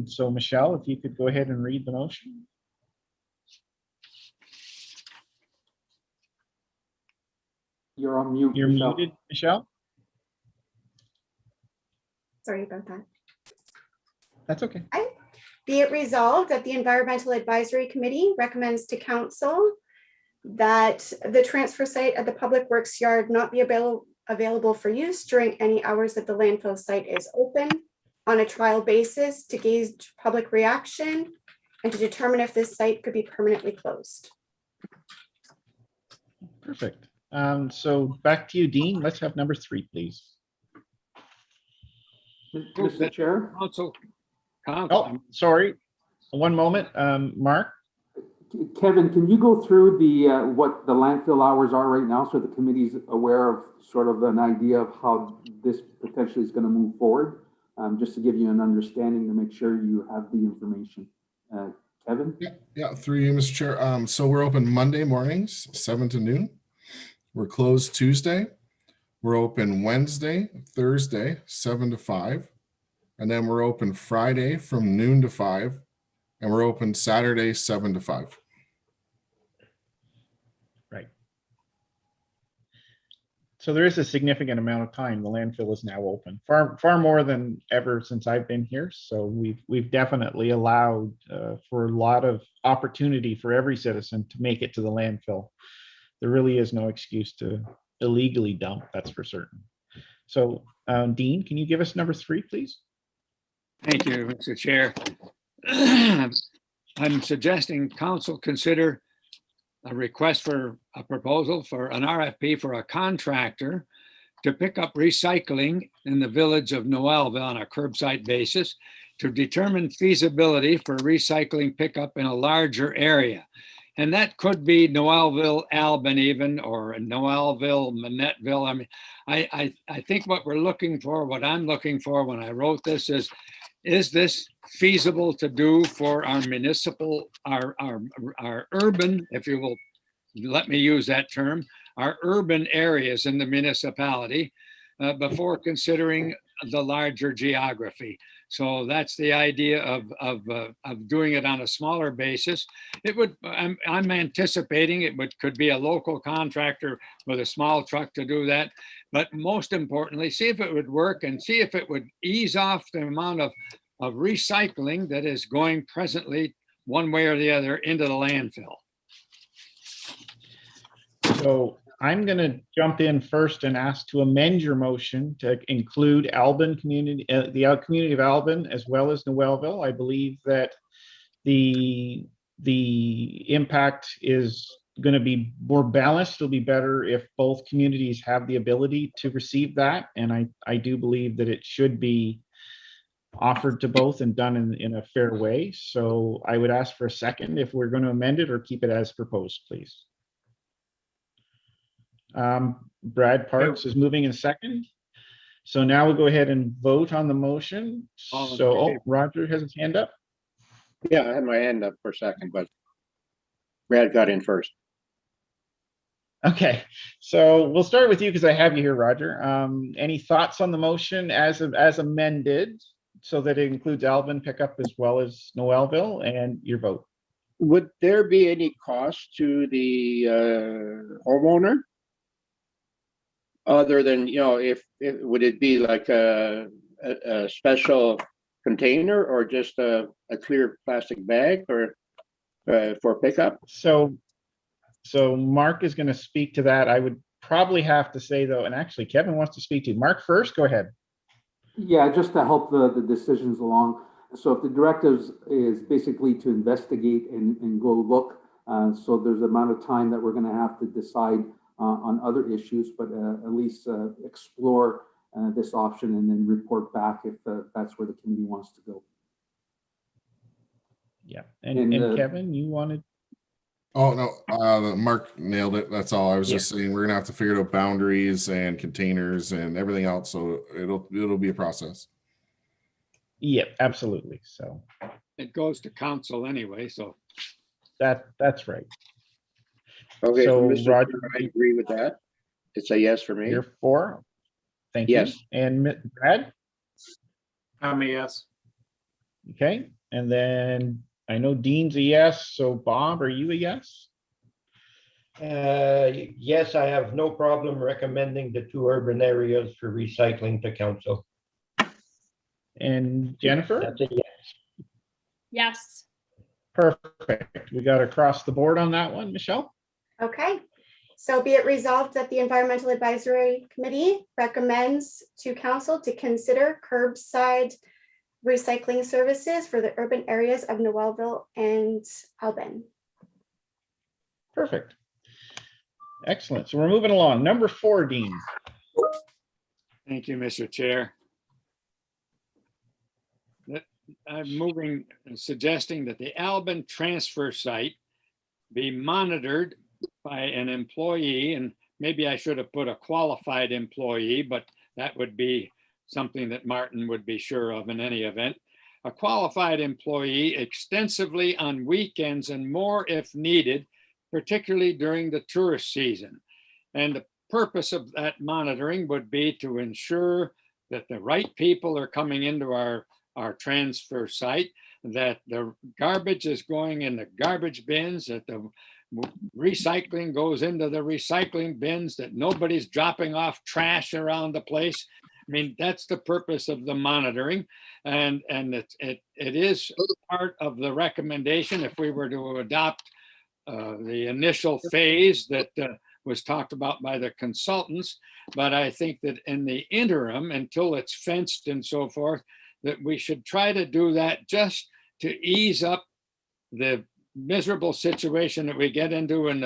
So Michelle, if you could go ahead and read the motion. You're on mute. You're Michelle. muted, Michelle. Sorry about that. That's okay. Be it resolved that the Environmental Advisory Committee recommends to council that the transfer site at the Public Works Yard not be available for use during any hours that the landfill site is open, on a trial basis to gauge public reaction and to determine if this site could be permanently closed. Perfect. So back to you, Dean. Let's have number 3, please. Mr. Chair? Council. Oh, sorry. One moment. Mark? Kevin, can you go through what the landfill hours are right now so the committee's aware of sort of an idea of how this potentially is going to move forward? Just to give you an understanding to make sure you have the information. Kevin? Yeah, through you, Mr. Chair. So we're open Monday mornings, 7 to noon. We're closed Tuesday. We're open Wednesday, Thursday, 7 to 5. And then we're open Friday from noon to 5. And we're open Saturday, 7 to 5. Right. So there is a significant amount of time the landfill is now open, far more than ever since I've been here. So we've definitely allowed for a lot of opportunity for every citizen to make it to the landfill. There really is no excuse to illegally dump, that's for certain. So Dean, can you give us number 3, please? Thank you, Mr. Chair. I'm suggesting council consider a request for a proposal for an RFP for a contractor to pick up recycling in the village of Noelville on a curbside basis to determine feasibility for recycling pickup in a larger area. And that could be Noelville, Albin even, or Noelville, Manetteville. I mean, I think what we're looking for, what I'm looking for when I wrote this is this feasible to do for our municipal, our urban, if you will, let me use that term, our urban areas in the municipality before considering the larger geography. So that's the idea of doing it on a smaller basis. It would, I'm anticipating it could be a local contractor with a small truck to do that. But most importantly, see if it would work and see if it would ease off the amount of recycling that is going presently one way or the other into the landfill. So I'm going to jump in first and ask to amend your motion to include Albin community, the community of Albin, as well as Noelville. I believe that the impact is going to be more balanced. It'll be better if both communities have the ability to receive that. And I do believe that it should be offered to both and done in a fair way. So I would ask for a second if we're going to amend it or keep it as proposed, please. Brad Parks is moving in second. So now we'll go ahead and vote on the motion. So Roger has his hand up. Yeah, I had my hand up for a second, but Brad got in first. Okay, so we'll start with you because I have you here, Roger. Any thoughts on the motion as amended so that it includes Alvin pickup as well as Noelville, and your vote? Would there be any cost to the homeowner? Other than, if would it be like a special container or just a clear plastic bag or for pickup? So Mark is going to speak to that. I would probably have to say though, and actually Kevin wants to speak to you. Mark first, go ahead. Yeah, just to help the decisions along. So if the directives is basically to investigate and go look, so there's an amount of time that we're going to have to decide on other issues, but at least explore this option and then report back if that's where the committee wants to go. Yeah, and Kevin, you wanted? Oh no, Mark nailed it. That's all. I was just saying we're gonna have to figure out boundaries and containers and everything else. So it'll be a process. Yep, absolutely. So it goes to council anyway. So that's right. Okay, so Mr. Roger, I agree with that. It's a yes for me. You're for. Thank yes. you. And Brad? I'm a yes. Okay, and then I know Dean's a yes. So Bob, are you a yes? Yes, I have no problem recommending the 2 urban areas for recycling to council. And Jennifer? That's a yes. Yes. Perfect. We got across the board on that one, Michelle. Okay, so be it resolved that the Environmental Advisory Committee recommends to council to consider curbside recycling services for the urban areas of Noelville and Albin. Perfect. Excellent. So we're moving along. Number 4, Dean. thank you, Mr. Chair. I'm suggesting that the Albin transfer site be monitored by an employee, and maybe I should have put a qualified employee, but that would be something that Martin would be sure of in any event. A qualified employee extensively on weekends and more if needed, particularly during the tourist season. And the purpose of that monitoring would be to ensure that the right people are coming into our transfer site, that the garbage is going in the garbage bins, that the recycling goes into the recycling bins, that nobody's dropping off trash around the place. I mean, that's the purpose of the monitoring. And it is part of the recommendation if we were to adopt the initial phase that was talked about by the consultants. But I think that in the interim, until it's fenced and so forth, that we should try to do that just to ease up the miserable situation that we get into in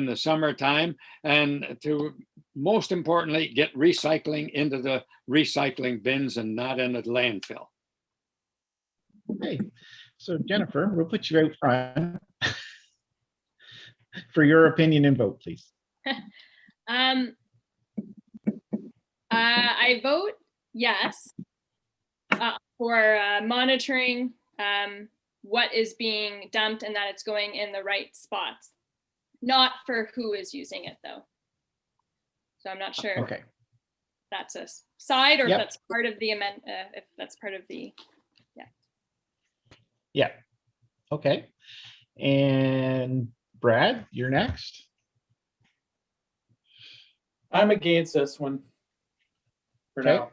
the summertime, and to most importantly get recycling into the recycling bins and not in the landfill. Okay, so Jennifer, we'll put you out front for your opinion and vote, please. I vote yes for monitoring what is being dumped and that it's going in the right spots. Not for who is using it though. So I'm not sure. Okay. If that's a side or Yep. if that's part of the amendment, if that's part of the, Yeah. Okay. And Brad, you're next. I'm against this one for Okay. now.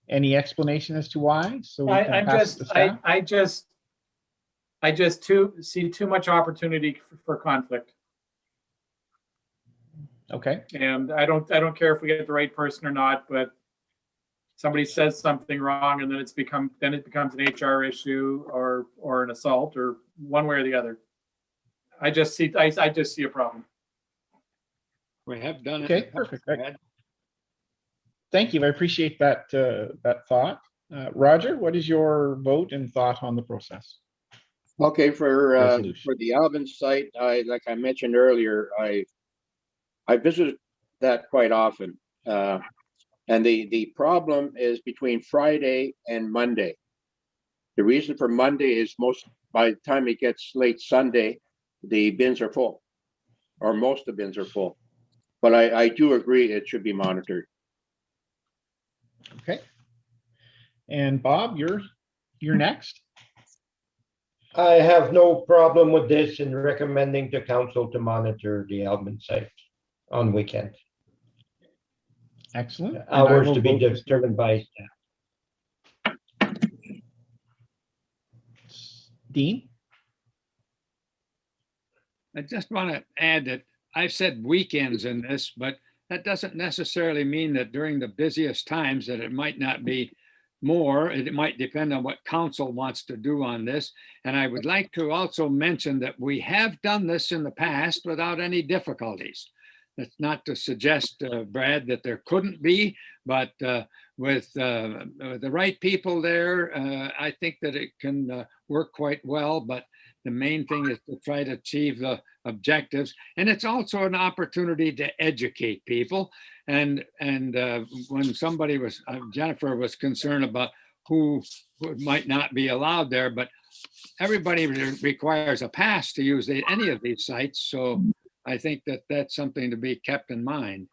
Any explanation as to why? So we can pass it to staff? I just see too much opportunity for conflict. Okay, And I don't care if we get the right person or not, but somebody says something wrong and then it becomes an HR issue or an assault or one way or the other. I just see a problem. We have done it. okay, perfect. Thank you. I appreciate that, that thought. Roger, what is your vote and thought on the process? Okay, for Resolution. the Alvin site, like I mentioned earlier, I visit that quite often. And the problem is between Friday and Monday. The reason for Monday is by the time it gets late Sunday, the bins are full, or most of the bins are full. But I do agree it should be monitored. Okay. And Bob, you're next. I have no problem with this in recommending to council to monitor the Alvin site on weekends. Excellent. And I Hours will to be vote this- determined by staff. Dean? I just want to add that I've said weekends in this, but that doesn't necessarily mean that during the busiest times that it might not be more. It might depend on what council wants to do on this. And I would like to also mention that we have done this in the past without any difficulties. That's not to suggest, Brad, that there couldn't be, but with the right people there, I think that it can work quite well. But the main thing is to try to achieve the objectives. And it's also an opportunity to educate people. And when somebody was, Jennifer was concerned about who might not be allowed there, but everybody requires a pass to use any of these sites. So I think that that's something to be kept in mind.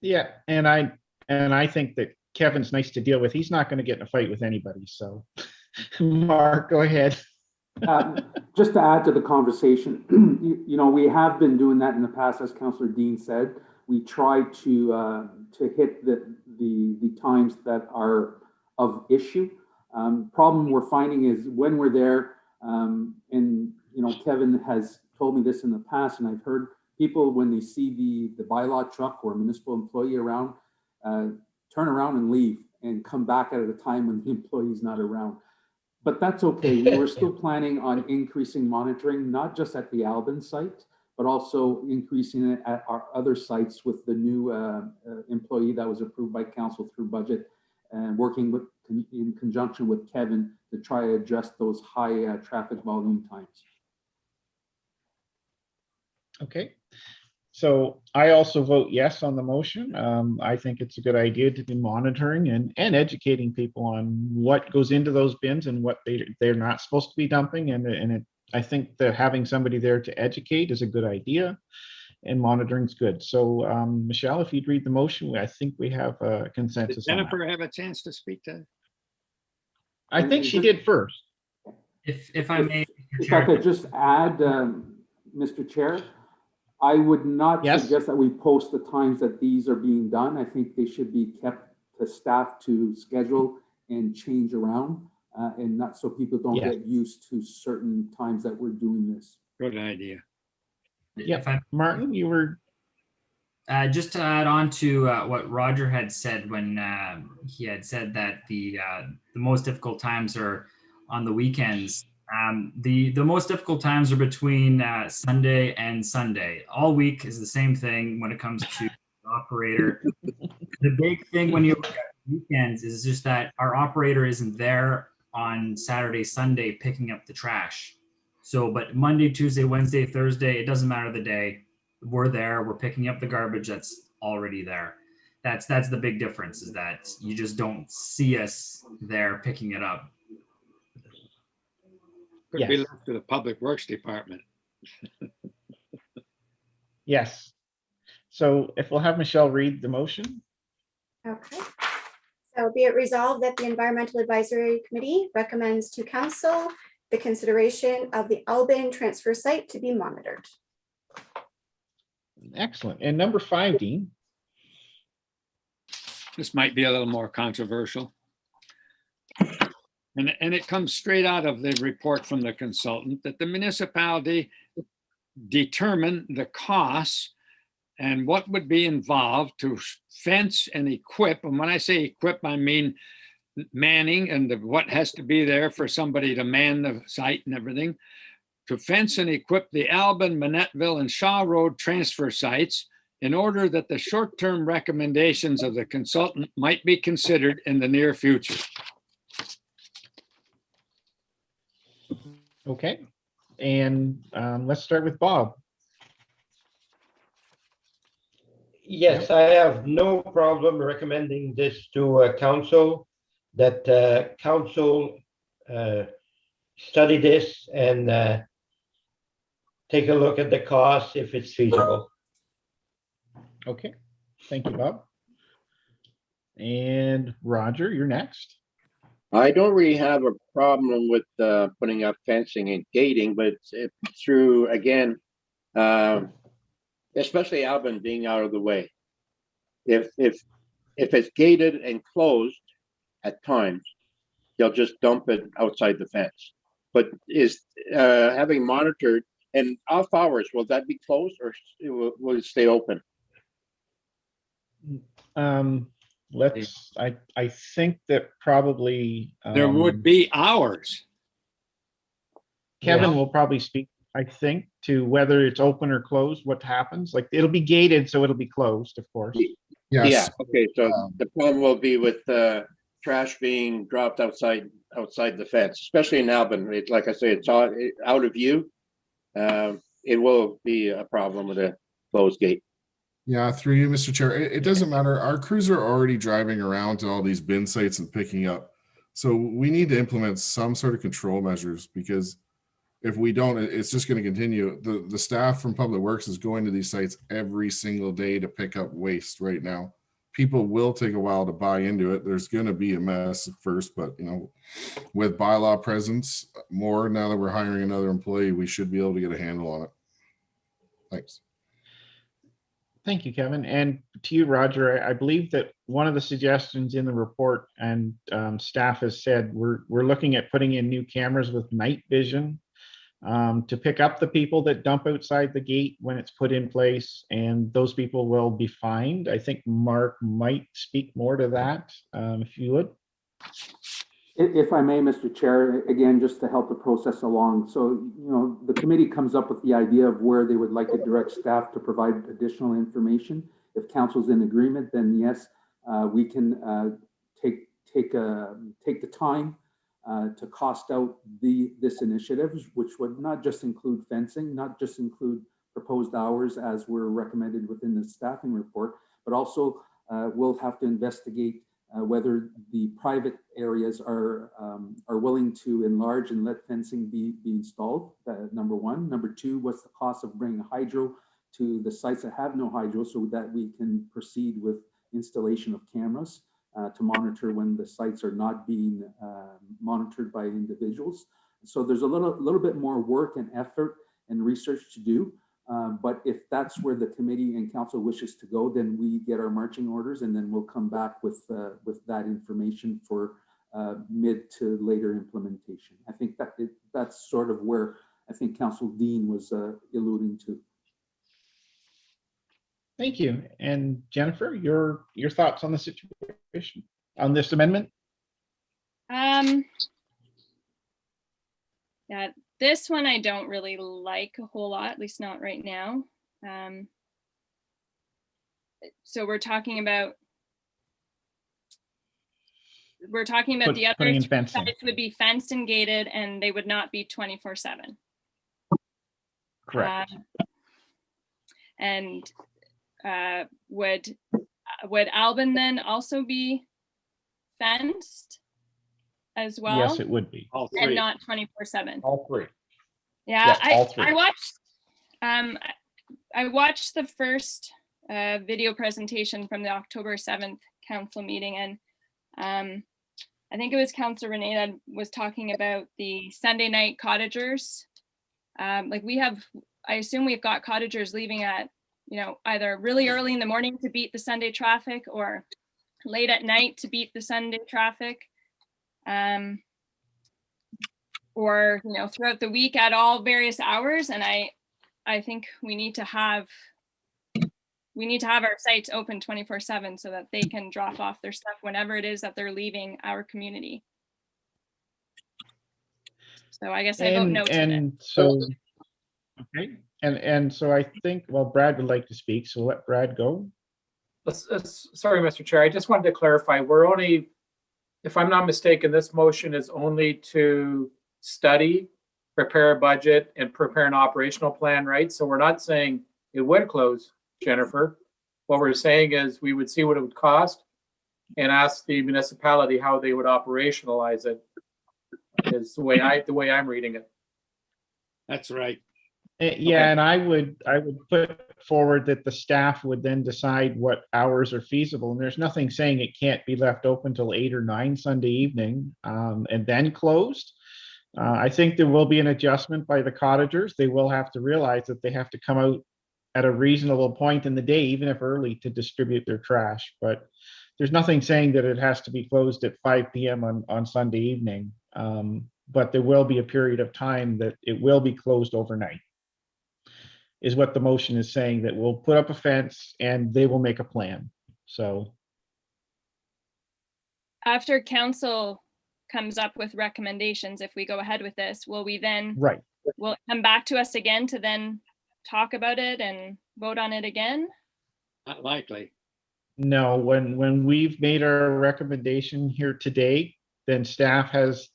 Yeah, and I think that Kevin's nice to deal with. He's not going to get in a fight with anybody. So, Mark, go ahead. Just to add to the conversation, you know, we have been doing that in the past, as Councillor Dean said. We try to hit the times that are of issue. Problem we're finding is when we're there, and you know, Kevin has told me this in the past, and I've heard people when they see the bylaw truck or a municipal employee around, turn around and leave and come back at a time when the employee's not around. But that's okay. We're still planning on increasing monitoring, not just at the Alvin site, but also increasing it at our other sites with the new employee that was approved by council through budget, and working in conjunction with Kevin to try to address those high traffic volume times. Okay. So I also vote yes on the motion. I think it's a good idea to be monitoring and educating people on what goes into those bins and what they're not supposed to be dumping. I think that having somebody there to educate is a good idea, and monitoring is good. So Michelle, if you'd read the motion, I think we have a Did consensus on that. Jennifer have a chance to speak to? I think she did first. If I may, Mr. If I Chair, could just add, Mr. Chair, I would not Yes. suggest that we post the times that these are being done. I think they should be kept to staff to schedule and change around, and not so people don't Yes. get used to certain times that we're doing this. Good idea. Yep. if I Martin, you were just to add on to what Roger had said when he had said that the most difficult times are on the weekends. The most difficult times are between Sunday and Sunday. All week is the same thing when it comes to the operator. The big thing when you look at weekends is just that our operator isn't there on Saturday, Sunday picking up the trash. So, but Monday, Tuesday, Wednesday, Thursday, it doesn't matter the day. We're there. We're picking up the garbage that's already there. That's the big difference, is that you just don't see us there picking it up. Could be Yes. left to the Public Works Department. yes. So if we'll have Michelle read the motion. Okay. So be it resolved that the Environmental Advisory Committee recommends to council the consideration of the Albin transfer site to be monitored. Excellent. And number 5, Dean. This might be a little more controversial. And it comes straight out of the report from the consultant that the municipality determine the costs and what would be involved to fence and equip. And when I say equip, I mean manning and what has to be there for somebody to man the site and everything, to fence and equip the Albin, Manettville, and Shaw Road transfer sites in order that the short-term recommendations of the consultant might be considered in the near future. Okay, and let's start with Bob. Yes, I have no problem recommending this to council, that council study this and take a look at the cost if it's feasible. Okay, thank you, Bob. And Roger, you're next. I don't really have a problem with putting up fencing and gating, but through, again, especially Alvin being out of the way. If it's gated and closed at times, they'll just dump it outside the fence. But is having monitored and off hours, will that be closed or will it stay open? I think that probably There would be hours. Kevin will probably speak, I think, to whether it's open or closed, what happens. Like, it'll be gated, so it'll be closed, of course. Yes. Yeah. Okay. So the problem will be with trash being dropped outside the fence, especially in Albin. Like I say, it's out of view. It will be a problem with a closed gate. Yeah, through you, Mr. Chair. It doesn't matter. Our crews are already driving around to all these bin sites and picking up. So we need to implement some sort of control measures, because if we don't, it's just going to continue. The staff from Public Works is going to these sites every single day to pick up waste right now. People will take a while to buy into it. There's going to be a mess at first, but with bylaw presence more, now that we're hiring another employee, we should be able to get a handle on it. Thanks. Thank you, Kevin. And to you, Roger, I believe that one of the suggestions in the report, and staff has said, we're looking at putting in new cameras with night vision to pick up the people that dump outside the gate when it's put in place, and those people will be fined. I think Mark might speak more to that, if you would. If I may, Mr. Chair, again, just to help the process along. So, the committee comes up with the idea of where they would like to direct staff to provide additional information. If council's in agreement, then yes, we can take the time to cost out this initiative, which would not just include fencing, not just include proposed hours as were recommended within the staffing report, but also we'll have to investigate whether the private areas are willing to enlarge and let fencing be installed. Number one. Number two, what's the cost of bringing hydro to the sites that have no hydro, so that we can proceed with installation of cameras to monitor when the sites are not being monitored by individuals. So there's a little bit more work and effort and research to do. But if that's where the committee and council wishes to go, then we get our marching orders, and then we'll come back with that information for mid to later implementation. I think that's sort of where I think Council Dean was alluding to. Thank you. And Jennifer, your thoughts on the situation, on this amendment? Yeah, this one I don't really like a whole lot, at least not right now. So we're talking about the other Putting in three fencing. sites would be fenced and gated, and they would not be 24/7. Correct. And would Albin then also be fenced as well? Yes, it would be. All And three. not 24/7. All three. Yeah, Yeah, all three. I watched the first video presentation from the October 7th council meeting, and I think it was Councillor Renee that was talking about the Sunday night cottagers. I assume we've got cottagers leaving at, either really early in the morning to beat the Sunday traffic or late at night to beat the Sunday traffic. Or throughout the week at all various hours. And I think we need to have our sites open 24/7 so that they can drop off their stuff whenever it is that they're leaving our community. So I guess I vote no to this. And so, okay, and so I think, well, Brad would like to speak, so let Brad go. Sorry, Mr. Chair, I just wanted to clarify, we're only, if I'm not mistaken, this motion is only to study, prepare a budget, and prepare an operational plan, right? So we're not saying it would close, Jennifer. What we're saying is we would see what it would cost and ask the municipality how they would operationalize it, is the way I'm reading it. That's right. Yeah, and I would put forward that the staff would then decide what hours are feasible, and there's nothing saying it can't be left open till 8 or 9 Sunday evening, and then closed. I think there will be an adjustment by the cottagers. They will have to realize that they have to come out at a reasonable point in the day, even if early, to distribute their trash. But there's nothing saying that it has to be closed at 5 p.m. on Sunday evening. But there will be a period of time that it will be closed overnight, is what the motion is saying, that we'll put up a fence and they will make a plan. So After council comes up with recommendations, if we go ahead with this, will we then, right. will it come back to us again to then talk about it and vote on it again? Not likely. No, when we've made our recommendation here today, then staff has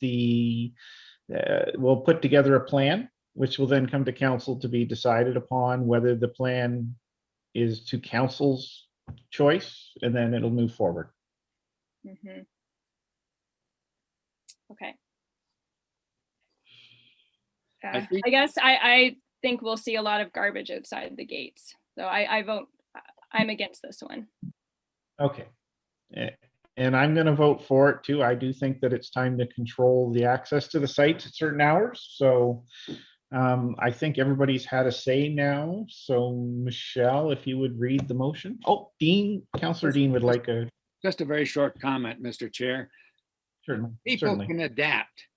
will put together a plan, which will then come to council to be decided upon, whether the plan is to council's choice, and then it'll move forward. Mhm. Okay. I guess I think we'll see a lot of garbage outside the gates. So I vote, I'm against this one. Okay. And I'm going to vote for it too. I do think that it's time to control the access to the sites at certain hours. So I think everybody's had a say now. So Michelle, if you would read the motion. Oh, Dean, Councillor Dean would like a. Just a very short comment, Mr. Chair. Certainly. People Certainly. can adapt.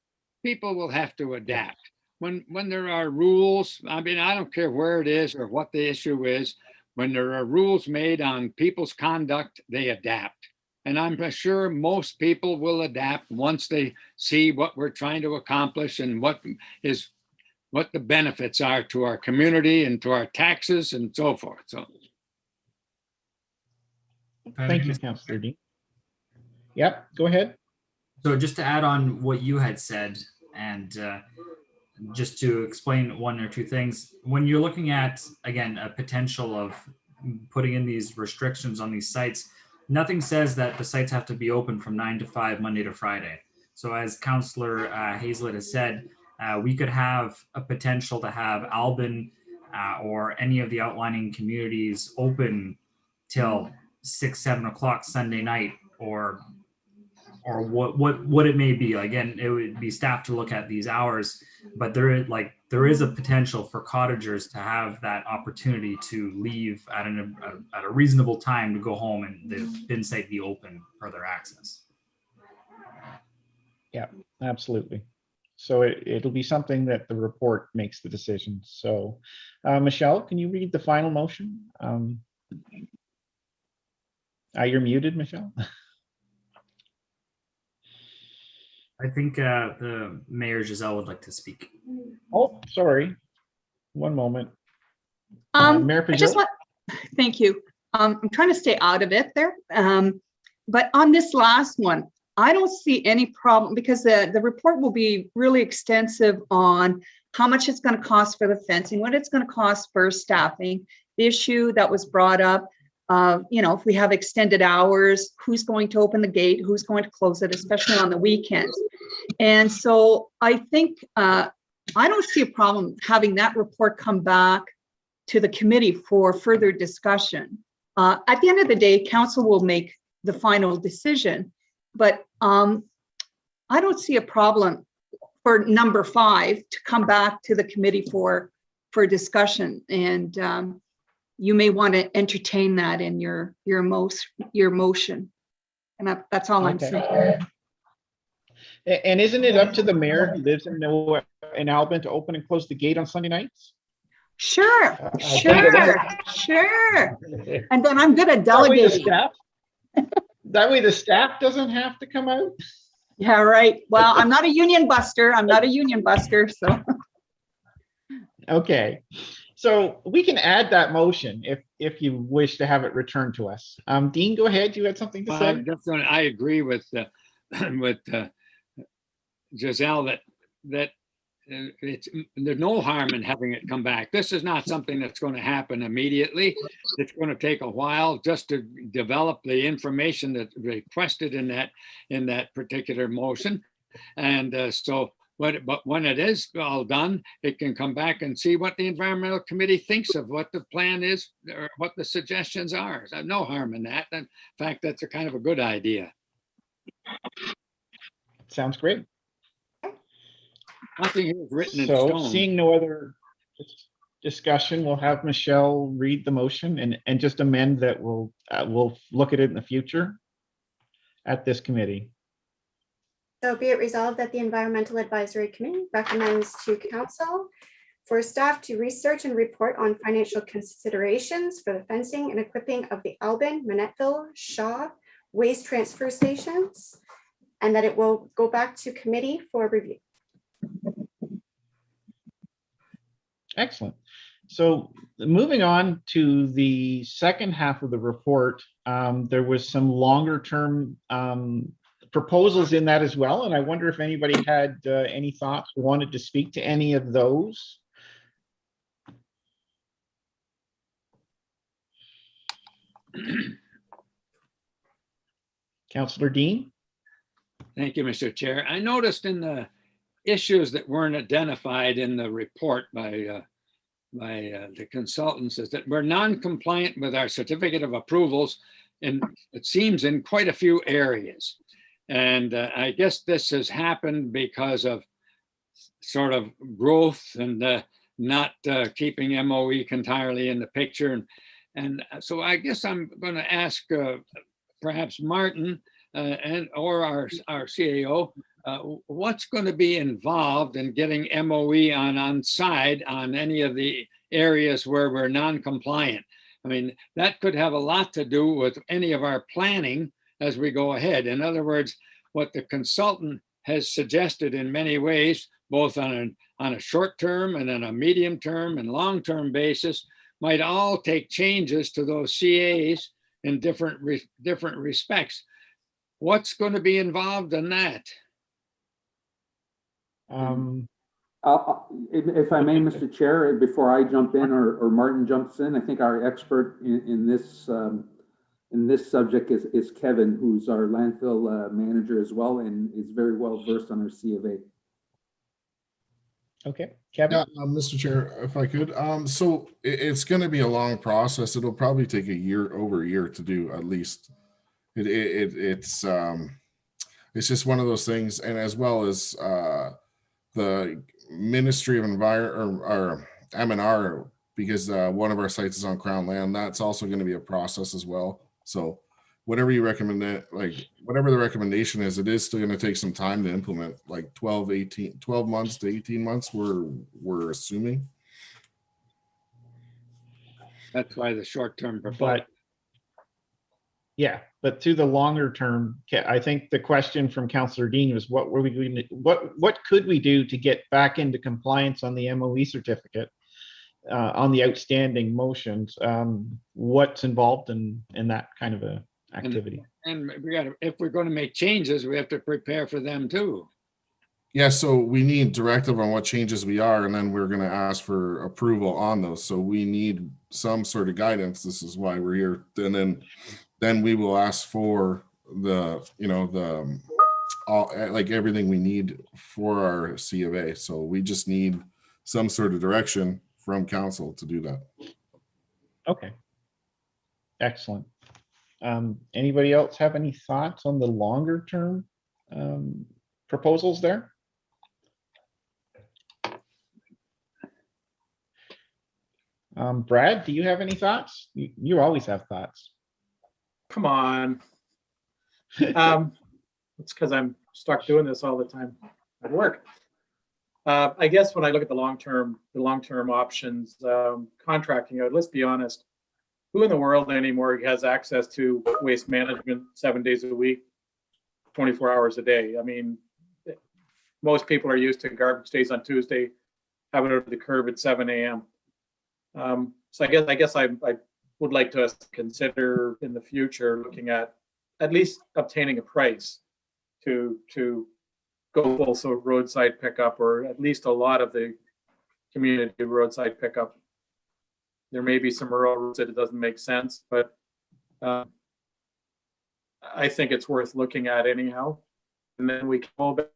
People will have to adapt. When there are rules, I mean, I don't care where it is or what the issue is. When there are rules made on people's conduct, they adapt. And I'm sure most people will adapt once they see what we're trying to accomplish and what the benefits are to our community and to our taxes and so forth. So Thank you, Councillor Dean. Yep, go ahead. So just to add on what you had said, and just to explain one or two things, when you're looking at, again, a potential of putting in these restrictions on these sites, nothing says that the sites have to be open from 9 to 5, Monday to Friday. So as Councillor Hazlett has said, we could have a potential to have Albin or any of the outlining communities open till 6, 7 o'clock Sunday night, or what it may be. Again, it would be staff to look at these hours, but there is a potential for cottagers to have that opportunity to leave at a reasonable time to go home and the bin site be open for their access. Yeah, absolutely. So it'll be something that the report makes the decision. So Michelle, can you read the final motion? You're muted, Michelle. I think the Mayor Giselle would like to speak. Oh, sorry. One moment. Mayor I just Pajot? want, thank you. I'm trying to stay out of it there. But on this last one, I don't see any problem, because the report will be really extensive on how much it's going to cost for the fencing, what it's going to cost for staffing, the issue that was brought up. If we have extended hours, who's going to open the gate, who's going to close it, especially on the weekends. And so I think I don't see a problem having that report come back to the committee for further discussion. At the end of the day, council will make the final decision, but I don't see a problem for number 5 to come back to the committee for discussion. And you may want to entertain that in your motion. And that's all I'm saying. And isn't it up to the mayor who lives in Albin to open and close the gate on Sunday nights? Sure, I think sure. And then I'm good at That way the delegating. staff, that way the staff doesn't have to come out. Yeah, right. Well, I'm not a union buster. I'm not a union buster, so. Okay, so we can add that motion if you wish to have it returned to us. Dean, go ahead. You had something to say? I agree with with Giselle that there's no harm in having it come back. This is not something that's going to happen immediately. It's going to take a while just to develop the information that's requested in that particular motion. And but when it is all done, it can come back and see what the environmental committee thinks of what the plan is or what the suggestions are. There's no harm in that. In fact, that's a kind of a good idea. Sounds great. Nothing here is written in So stone. seeing no other discussion, we'll have Michelle read the motion and just amend that we'll look at it in the future at this committee. So be it resolved that the Environmental Advisory Committee recommends to council for staff to research and report on financial considerations for the fencing and equipping of the Albin, Manettville, Shaw waste transfer stations, and that it will go back to committee for review. Excellent. So moving on to the second half of the report, there was some longer term proposals in that as well. And I wonder if anybody had any thoughts, wanted to speak to any of those. Councillor Dean? Thank you, Mr. Chair. I noticed in the issues that weren't identified in the report by the consultants is that we're non-compliant with our certificate of approvals, and it seems in quite a few areas. And I guess this has happened because of sort of growth and not keeping MOE entirely in the picture. And so I guess I'm going to ask perhaps Martin or our CAO, what's going to be involved in getting MOE on side on any of the areas where we're non-compliant? I mean, that could have a lot to do with any of our planning as we go ahead. In other words, what the consultant has suggested in many ways, both on a short term and on a medium term and long term basis, might all take changes to those CAs in different respects. What's going to be involved in that? If I may, Mr. Chair, before I jump in or Martin jumps in, I think our expert in this subject is Kevin, who's our landfill manager as well, and is very well versed on our C of A. Okay, Kevin? Yeah, Mr. Chair, if I could. So it's going to be a long process. It'll probably take over a year to do at least. It's just one of those things, and as well as the Ministry of Environment or M&R, because one of our sites is on Crown land. That's also going to be a process as well. So whatever you recommend, whatever the recommendation is, it is still going to take some time to implement, like 12 months to 18 months, we're assuming. That's why the short-term proposal. Yeah, but to the longer term, I think the question from Councillor Dean was what could we do to get back into compliance on the MOE certificate on the outstanding motions? What's involved in that kind of a activity? And if we're going to make changes, we have to prepare for them too. Yeah, so we need directive on what changes we are, and then we're going to ask for approval on those. So we need some sort of guidance. This is why we're here. And then we will ask for like everything we need for our C of A. So we just need some sort of direction from council to do that. Okay. Excellent. Anybody else have any thoughts on the longer term proposals there? Brad, do you have any thoughts? You always have thoughts. Come on. It's because I'm stuck doing this all the time at work. I guess when I look at the long-term options, contracting out, let's be honest, who in the world anymore has access to waste management 7 days a week, 24 hours a day? I mean, most people are used to garbage days on Tuesday, have it over the curb at 7 a.m. So I guess I would like to consider in the future looking at least obtaining a price to go also roadside pickup, or at least a lot of the community roadside pickup. There may be some rural roads that it doesn't make sense, but I think it's worth looking at anyhow. And then we can go back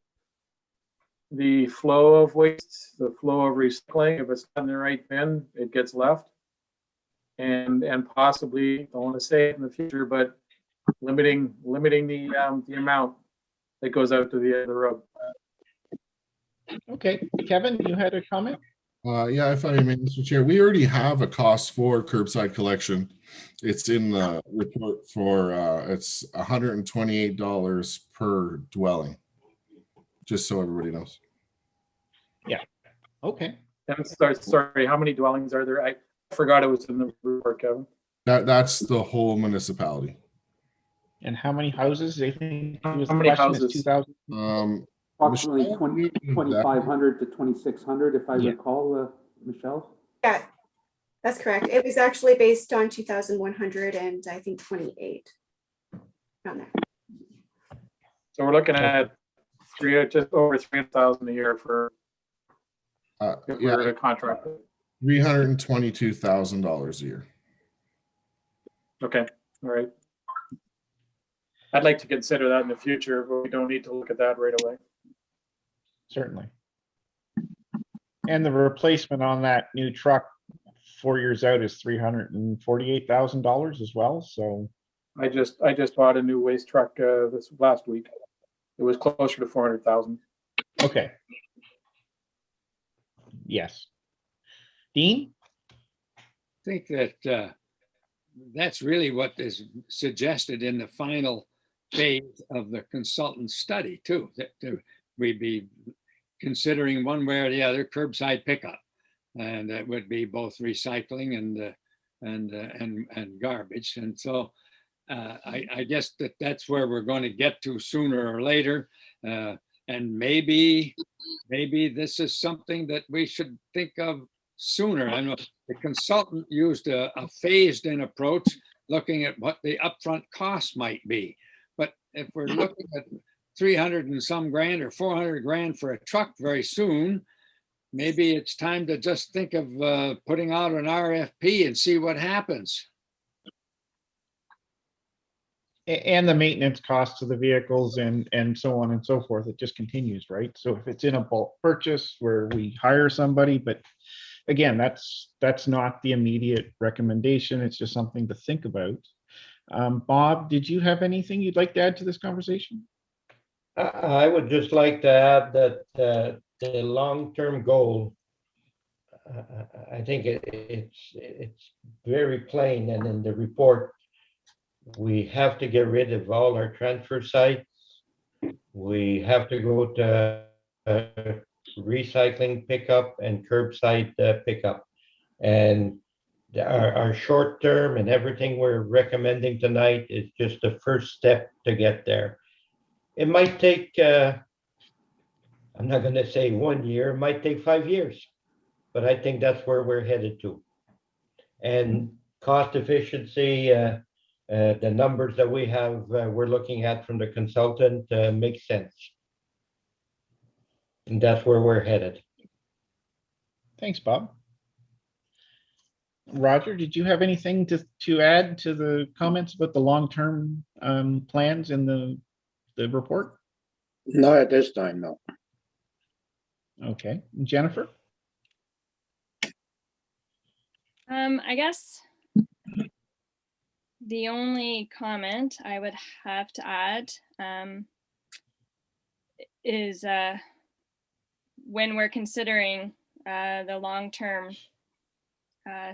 the flow of waste, the flow of recycling. If it's not in the right bin, it gets left. And possibly, don't want to say it in the future, but limiting the amount that goes out to the end of the road. Okay, Kevin, you had a comment? Yeah, if I may, Mr. Chair, we already have a cost for curbside collection. It's in the report for, it's $128 per dwelling, just so everybody knows. Okay. And sorry, how many dwellings are there? I forgot it was in the report, Kevin. That's the whole municipality. And how many houses? I think it was How the many question is houses? 2,000. Approximately Michelle, 2,500 to 2,600, if I Yeah. recall, Michelle. Yeah, that's correct. It was actually based on 2,100 and I think 28. Around there. So we're looking at just over 300,000 a year for if yeah, we're a contract. $322,000 a year. Okay, all right. I'd like to consider that in the future, but we don't need to look at that right away. Certainly. And the replacement on that new truck 4 years out is $348,000 as well. So I just bought a new waste truck this last week. It was closer to 400,000. okay. Yes. Dean? I think that that's really what is suggested in the final phase of the consultant study too, that we'd be considering one way or the other curbside pickup, and that would be both recycling and garbage. And so I guess that's where we're going to get to sooner or later. And maybe this is something that we should think of sooner. I know the consultant used a phased in approach, looking at what the upfront cost might be. But if we're looking at 300 and some grand or 400 grand for a truck very soon, maybe it's time to just think of putting out an RFP and see what happens. And the maintenance costs of the vehicles and so on and so forth, it just continues, right? So if it's in a bulk purchase where we hire somebody, but again, that's not the immediate recommendation. It's just something to think about. Bob, did you have anything you'd like to add to this conversation? I would just like to add that the long-term goal, I think it's very plain, and in the report, we have to get rid of all our transfer sites. We have to go to recycling pickup and curbside pickup. And our short term and everything we're recommending tonight is just the first step to get there. It might take, I'm not going to say 1 year, it might take 5 years, but I think that's where we're headed to. And cost efficiency, the numbers that we have, we're looking at from the consultant makes sense. And that's where we're headed. Thanks, Bob. Roger, did you have anything to add to the comments about the long-term plans in the report? Not at this time, no. Okay, Jennifer? I guess the only comment I would have to add is when we're considering the long-term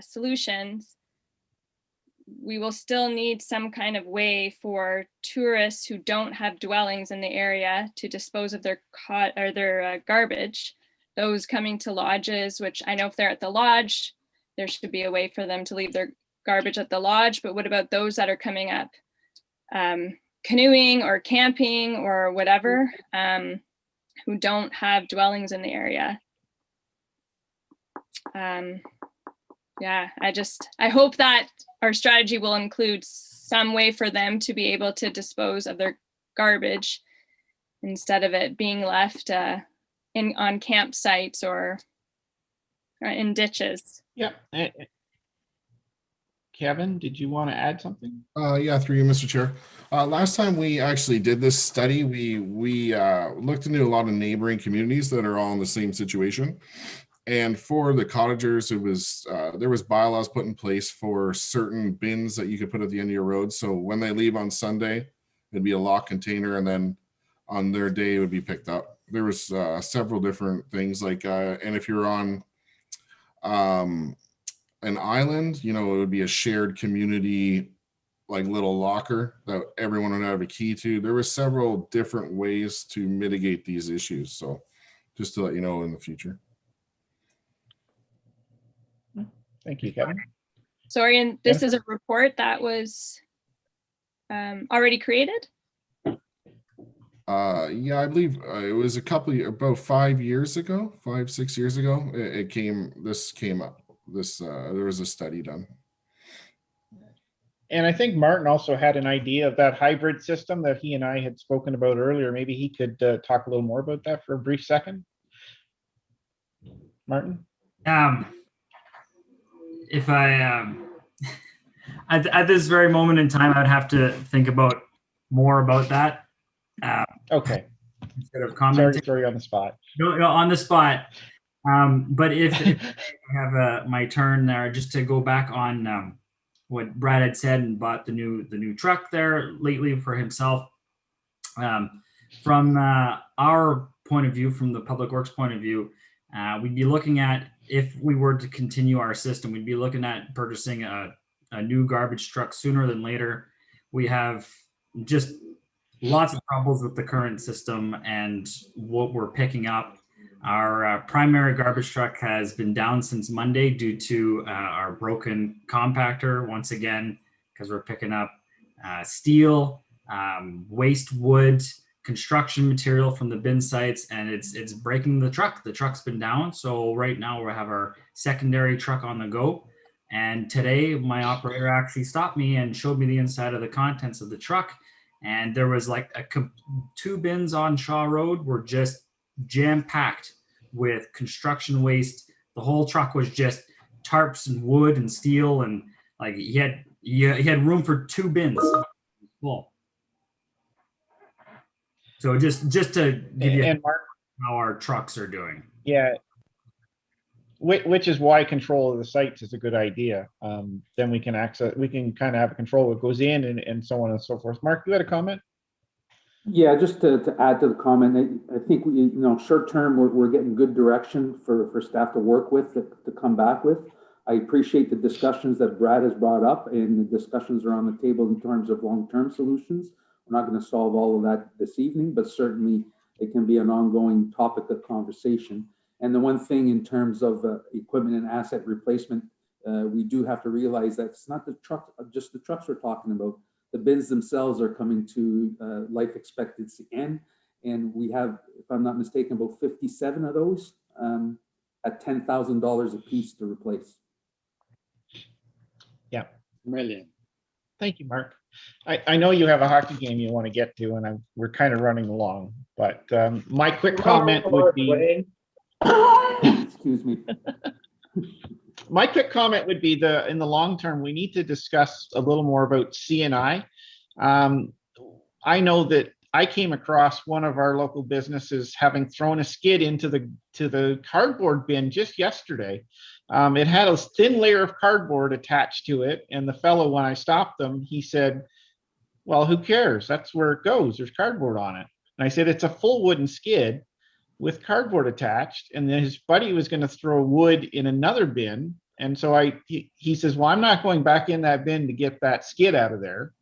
solutions, we will still need some kind of way for tourists who don't have dwellings in the area to dispose of their garbage. those coming to lodges, which I know if they're at the lodge, there should be a way for them to leave their garbage at the lodge. But what about those that are coming up canoeing or camping or whatever, who don't have dwellings in the area? Yeah, I hope that our strategy will include some way for them to be able to dispose of their garbage instead of it being left on campsites or in ditches. Yeah. Kevin, did you want to add something? Yeah, through you, Mr. Chair. Last time we actually did this study, we looked into a lot of neighboring communities that are all in the same situation. And for the cottagers, it was there was bylaws put in place for certain bins that you could put at the end of your road. So when they leave on Sunday, it'd be a locked container, and then on their day it would be picked up. There was several different things like, and if you're on an island, you know, it would be a shared community, like little locker that everyone would have a key to. There were several different ways to mitigate these issues. So just to let you know in the future. Thank you, Kevin. Sorry, and this is a report that was already created? Yeah, I believe it was about 5 years ago, 6 years ago. This came up. There was a study done. And I think Martin also had an idea of that hybrid system that he and I had spoken about earlier. Maybe he could talk a little more about that for a brief second. Martin? If I, at this very moment in time, I'd have to think about more about that. Okay. Instead of commenting. Sorry on the spot. No, on the spot. But if I have my turn there, just to go back on what Brad had said and bought the new truck there lately for himself. From our point of view, from the Public Works point of view, we'd be looking at, if we were to continue our system, we'd be looking at purchasing a new garbage truck sooner than later. We have just lots of troubles with the current system and what we're picking up. Our primary garbage truck has been down since Monday due to our broken compactor once again, because we're picking up steel, waste wood, construction material from the bin sites, and it's breaking the truck. The truck's been down, so right now we have our secondary truck on the go. And today my operator actually stopped me and showed me the inside of the contents of the truck, and there was like two bins on Shaw Road were just jam-packed with construction waste. The whole truck was just tarps and wood and steel, and like he had room for two bins full. So just to give you Mark, how our trucks are doing. Yeah, which is why control of the sites is a good idea. Then we can kind of have control of what goes in and so on and so forth. Mark, you had a comment? Yeah, just to add to the comment, I think short term we're getting good direction for staff to work with, to come back with. I appreciate the discussions that Brad has brought up, and the discussions are on the table in terms of long-term solutions. We're not going to solve all of that this evening, but certainly it can be an ongoing topic of conversation. And the one thing in terms of equipment and asset replacement, we do have to realize that it's not just the trucks we're talking about. The bins themselves are coming to life expectancy end, and we have, if I'm not mistaken, about 57 of those at $10,000 a piece to replace. Yeah. Million. Thank you, Mark. I know you have a hockey game you want to get to, and we're kind of running along, but my quick comment would be, excuse me. My quick comment would be in the long term, we need to discuss a little more about C&I. I know that I came across one of our local businesses having thrown a skid into the cardboard bin just yesterday. It had a thin layer of cardboard attached to it, and the fellow, when I stopped them, he said, "Well, who cares? That's where it goes. There's cardboard on it." And I said, "It's a full wooden skid with cardboard attached." And then his buddy was going to throw wood in another bin. And so he says, "Well, I'm not going back in that bin to get that skid out of there."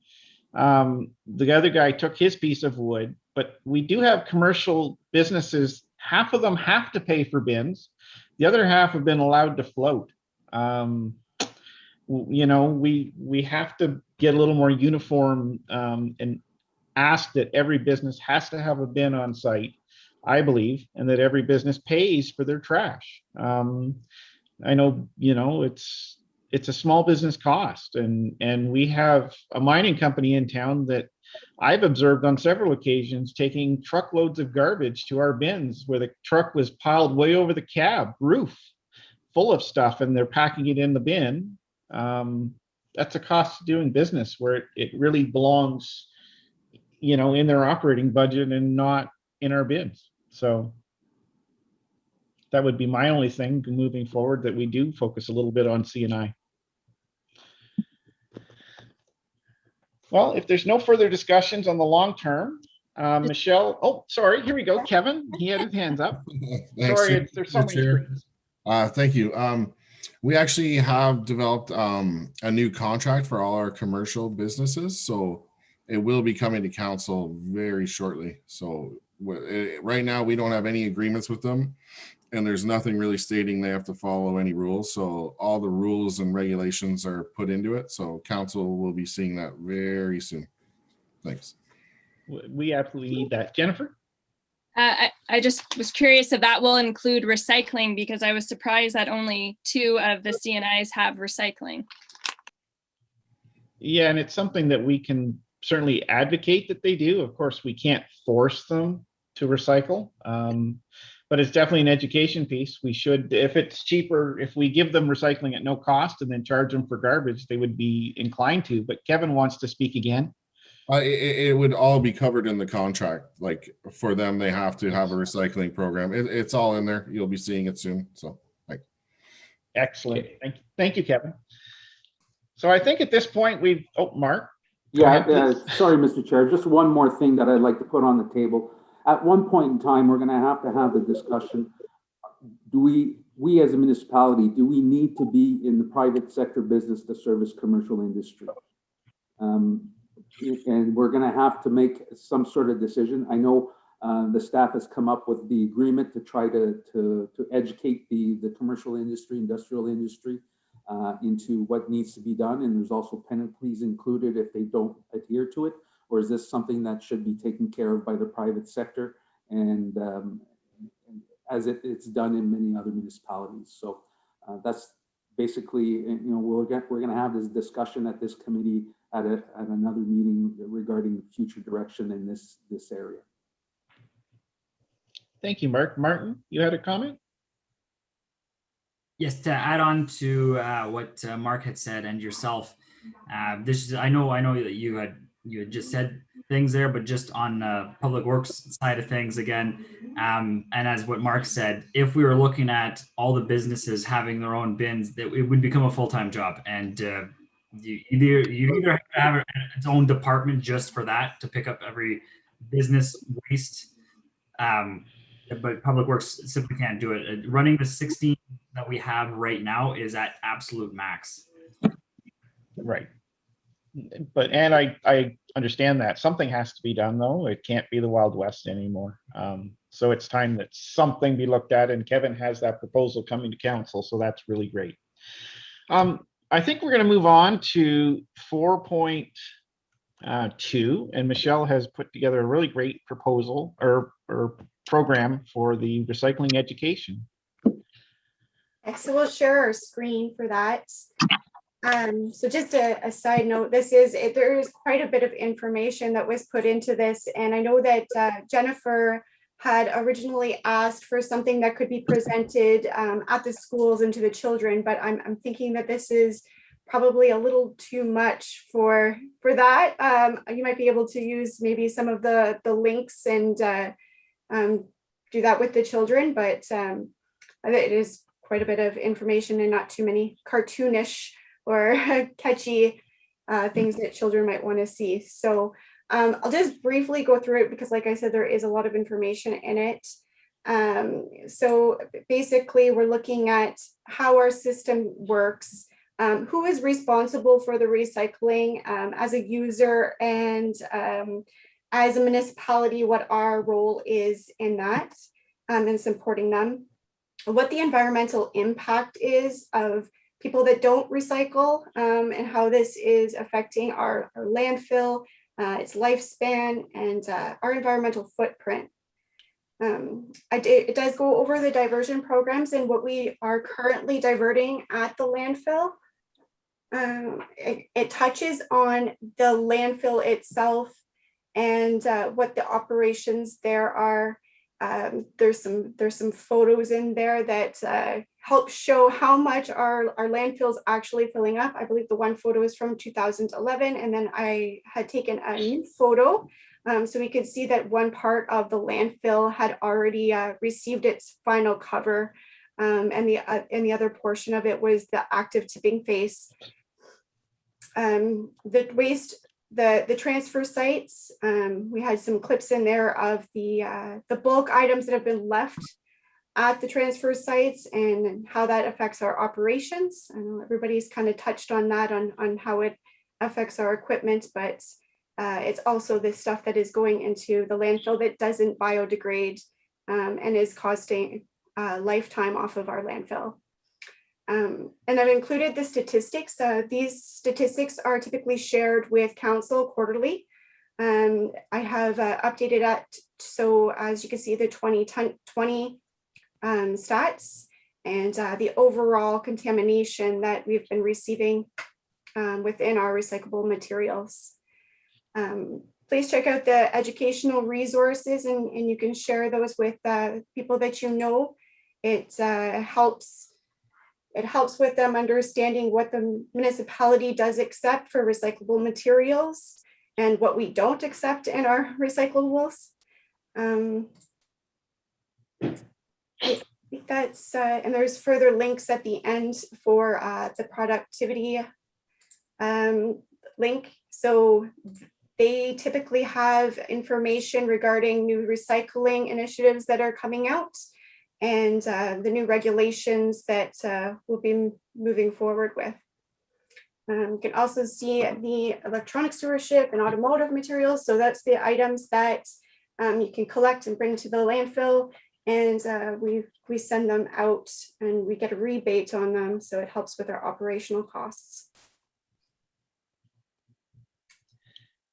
The other guy took his piece of wood, but we do have commercial businesses half of them have to pay for bins. The other half have been allowed to float. You know, we have to get a little more uniform and ask that every business has to have a bin on site, I believe, and that every business pays for their trash. I know, you know, it's a small business cost, and we have a mining company in town that I've observed on several occasions taking truckloads of garbage to our bins where the truck was piled way over the cab roof full of stuff, and they're packing it in the bin. That's a cost of doing business where it really belongs, you know, in their operating budget and not in our bins. So that would be my only thing moving forward, that we do focus a little bit on C&I. Well, if there's no further discussions on the long term, Michelle, oh, sorry, here we go. Kevin, he had his hands up. Thanks, Sorry, there's so many Chair. screens. Thank you. We actually have developed a new contract for all our commercial businesses, so it will be coming to council very shortly. So right now we don't have any agreements with them, and there's nothing really stating they have to follow any rules. So all the rules and regulations are put into it. So council will be seeing that very soon. Thanks. We absolutely need that. Jennifer? I just was curious if that will include recycling, because I was surprised that only 2 of the CNIs have recycling. Yeah, and it's something that we can certainly advocate that they do. Of course, we can't force them to recycle, but it's definitely an education piece. We should, if it's cheaper, if we give them recycling at no cost and then charge them for garbage, they would be inclined to. But Kevin wants to speak again. It would all be covered in the contract. Like for them, they have to have a recycling program. It's all in there. You'll be seeing it soon. So, like, excellent. Thank you, Kevin. So I think at this point we've. Oh, Mark. Yeah. Sorry, Mr. Chair. Just one more thing that I'd like to put on the table. At one point in time, we're going to have the discussion. Do we as a municipality, do we need to be in the private sector business to service commercial industry? And we're going to have to make some sort of decision. I know the staff has come up with the agreement to try to educate the commercial industry, industrial industry into what needs to be done. And there's also penalties included if they don't adhere to it. Or is this something that should be taken care of by the private sector? And as it's done in many other municipalities. So that's basically, you know, we're going to have this discussion at this committee at another meeting regarding future direction in this area. Thank you, Mark. Martin, you had a comment? Yes, to add on to what Mark had said and yourself, this is, I know that you had just said things there, but just on public works side of things again, and as what Mark said, if we were looking at all the businesses having their own bins, that it would become a full-time job, and you either have to have its own department just for that to pick up every business waste, but public works simply can't do it. Running the 16 that we have right now is at absolute max. Right. But, and I understand that something has to be done, though. It can't be the Wild West anymore. So it's time that something be looked at, and Kevin has that proposal coming to council, so that's really great. I think we're going to move on to 4.2, and Michelle has put together a really great proposal or program for the recycling education. Excellent. We'll share our screen for that. So just a side note, there is quite a bit of information that was put into this, and I know that Jennifer had originally asked for something that could be presented at the schools and to the children, but I'm thinking that this is probably a little too much for that. You might be able to use maybe some of the links and do that with the children, but it is quite a bit of information and not too many cartoonish or catchy things that children might want to see. So I'll just briefly go through it because, like I said, there is a lot of information in it. So basically, we're looking at how our system works, who is responsible for the recycling as a user, and as a municipality, what our role is in that. and supporting them. What the environmental impact is of people that don't recycle, and how this is affecting our landfill, its lifespan, and our environmental footprint. It does go over the diversion programs and what we are currently diverting at the landfill. It touches on the landfill itself and what the operations there are. There's some photos in there that help show how much our landfill is actually filling up. I believe the one photo is from 2011, and then I had taken a new photo so we could see that one part of the landfill had already received its final cover, and the other portion of it was the active tipping phase. The waste, the transfer sites, we had some clips in there of the bulk items that have been left at the transfer sites and how that affects our operations. I know everybody's kind of touched on that, on how it affects our equipment, but it's also the stuff that is going into the landfill that doesn't biodegrade, and is costing lifetime off of our landfill. And I've included the statistics. These statistics are typically shared with council quarterly. I have updated it, so as you can see, the 2020 stats and the overall contamination that we've been receiving within our recyclable materials. Please check out the educational resources, and you can share those with people that you know. It helps with them understanding what the municipality does accept for recyclable materials and what we don't accept in our recyclables. I think that's, and there's further links at the end for the productivity link. So they typically have information regarding new recycling initiatives that are coming out, and the new regulations that we'll be moving forward with. You can also see the electronic stewardship and automotive materials. So that's the items that you can collect and bring to the landfill, and we send them out and we get a rebate on them. So it helps with our operational costs.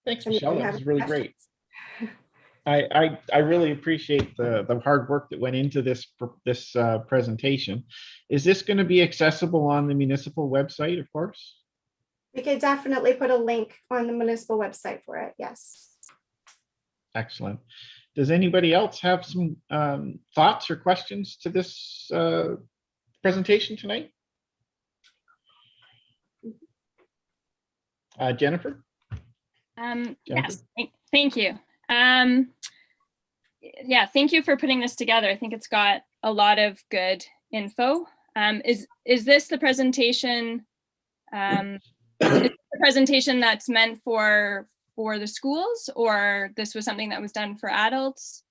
Thanks, Michelle. That was really great. I really appreciate the hard work that went into this presentation. Is this going to be accessible on the municipal website, of course? We could definitely put a link on the municipal website for it, yes. Excellent. Does anybody else have some thoughts or questions to this presentation tonight? Jennifer? Yes, thank you. Yeah, thank you for putting this together. I think it's got a lot of good info. Is this the presentation? Is it the presentation that's meant for the schools, or this was something that was done for adults?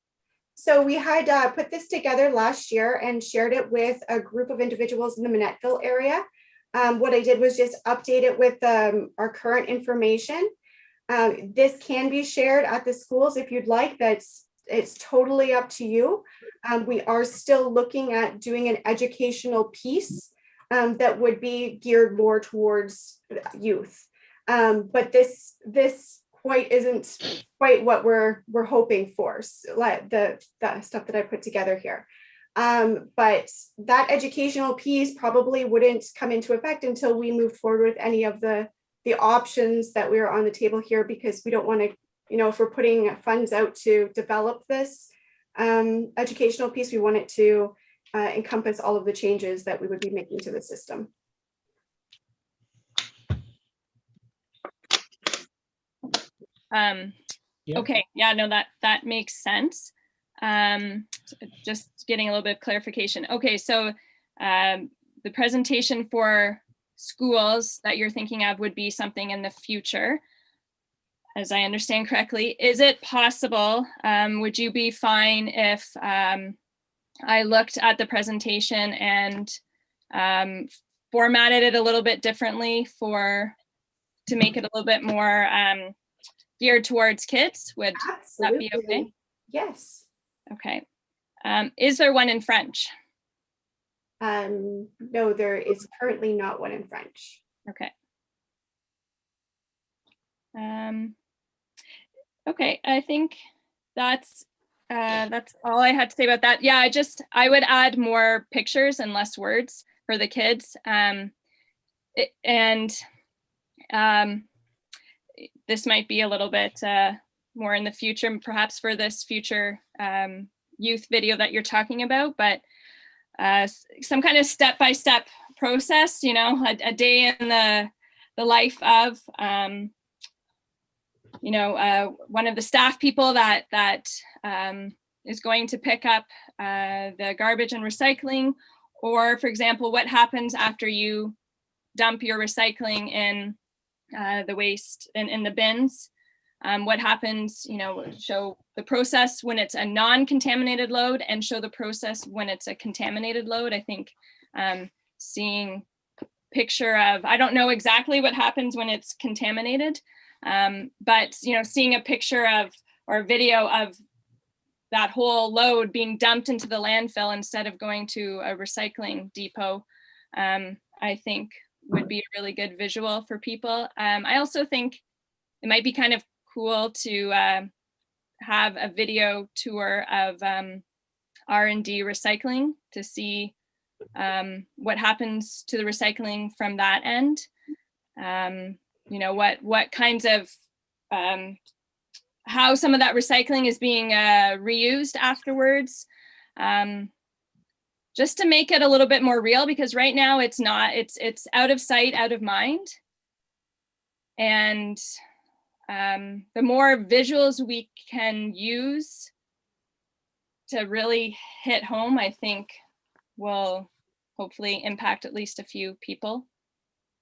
So we had put this together last year and shared it with a group of individuals in the Minettville area. What I did was just update it with our current information. This can be shared at the schools if you'd like. It's totally up to you. We are still looking at doing an educational piece that would be geared more towards youth. But this isn't quite what we're hoping for, so like the stuff that I put together here. But that educational piece probably wouldn't come into effect until we move forward with any of the options that we are on the table here, because we don't want to, if we're putting funds out to develop this educational piece, we want it to encompass all of the changes that we would be making to the system. Yeah. Okay, yeah, no, that makes sense. Just getting a little bit of clarification. Okay, so the presentation for schools that you're thinking of would be something in the future, as I understand correctly. Is it possible, would you be fine if I looked at the presentation and formatted it a little bit differently to make it a little bit more geared towards kids? Would Absolutely. that be okay? Yes. Okay. Is there one in French? No, there is currently not one in French. Okay. Okay, I think that's all I had to say about that. Yeah, I would add more pictures and less words for the kids. This might be a little bit more in the future, perhaps for this future youth video that you're talking about, but some kind of step-by-step process, you know, a day in the life of, you know, one of the staff people that is going to pick up the garbage and recycling, or for example, what happens after you dump your recycling in the waste in the bins. What happens, you know, show the process when it's a non-contaminated load and show the process when it's a contaminated load. I think seeing picture of, I don't know exactly what happens when it's contaminated, but, you know, seeing a picture of or a video of that whole load being dumped into the landfill instead of going to a recycling depot, I think would be a really good visual for people. I also think it might be kind of cool to have a video tour of R&D recycling to see what happens to the recycling from that end. You know, what kinds of, how some of that recycling is being reused afterwards. Just to make it a little bit more real, because right now it's not, it's out of sight, out of mind. And the more visuals we can use to really hit home, I think will hopefully impact at least a few people.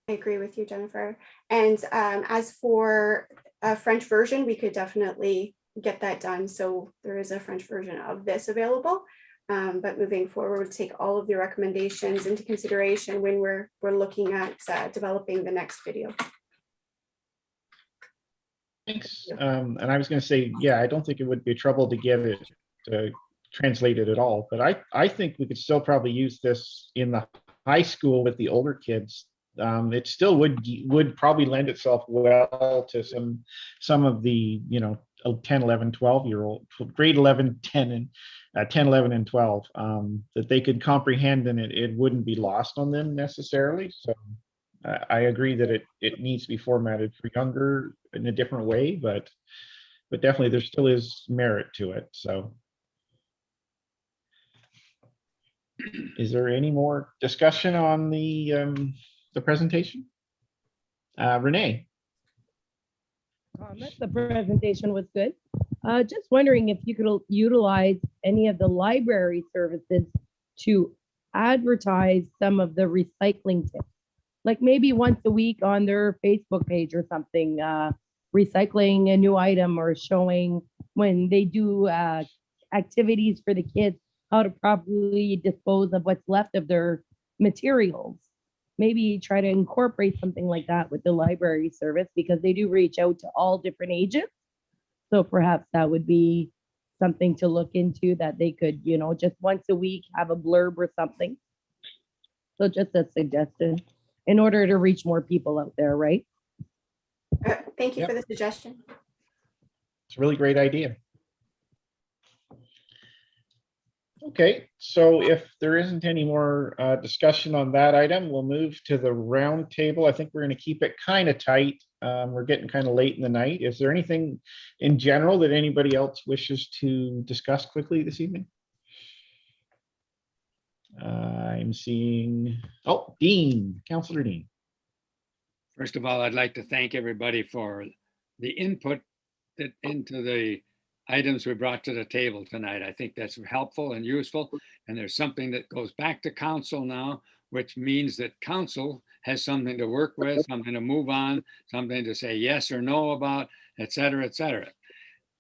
I agree with you, Jennifer. And as for a French version, we could definitely get that done. So there is a French version of this available. But moving forward, we'll take all of the recommendations into consideration when we're looking at developing the next video. Thanks. And I was going to say, yeah, I don't think it would be trouble to get it translated at all, but I think we could still probably use this in the high school with the older kids. It still would probably lend itself well to some of the, you know, 10, 11, 12-year-old, grade 11, 10, and 10, 11, and 12, that they could comprehend, and it wouldn't be lost on them necessarily. So I agree that it needs to be formatted for younger in a different way, but definitely there still is merit to it. So is there any more discussion on the presentation? Renee? The presentation was good. Just wondering if you could utilize any of the library services to advertise some of the recycling tips, like maybe once a week on their Facebook page or something, recycling a new item or showing when they do activities for the kids, how to properly dispose of what's left of their materials. Maybe try to incorporate something like that with the library service, because they do reach out to all different ages. So perhaps that would be something to look into, that they could, you know, just once a week have a blurb or something. So just a suggestion in order to reach more people out there, right? Thank you for the suggestion. It's a really great idea. Okay, so if there isn't any more discussion on that item, we'll move to the round table. I think we're going to keep it kind of tight. We're getting kind of late in the night. Is there anything in general that anybody else wishes to discuss quickly this evening? I'm seeing, oh, Dean, Councillor Dean. First of all, I'd like to thank everybody for the input into the items we brought to the table tonight. I think that's helpful and useful. And there's something that goes back to council now, which means that council has something to work with, something to move on, something to say yes or no about, et cetera, et cetera.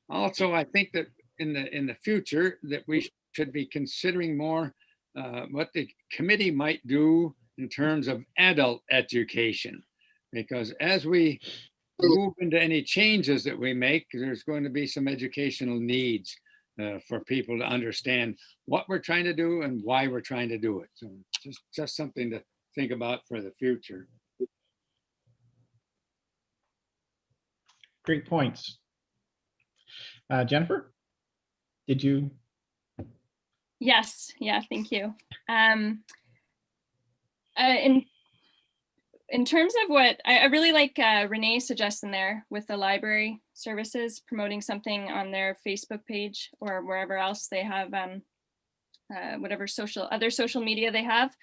Also, I think that in the future that we should be considering more what the committee might do in terms of adult education, because as we move into any changes that we make, there's going to be some educational needs for people to understand what we're trying to do and why we're trying to do it. So just something to think about for the future. Great points. Jennifer, did you? Yes, yeah, thank you. In terms of what I really like Renee's suggestion there with the library services promoting something on their Facebook page or wherever else they have whatever other social media they have,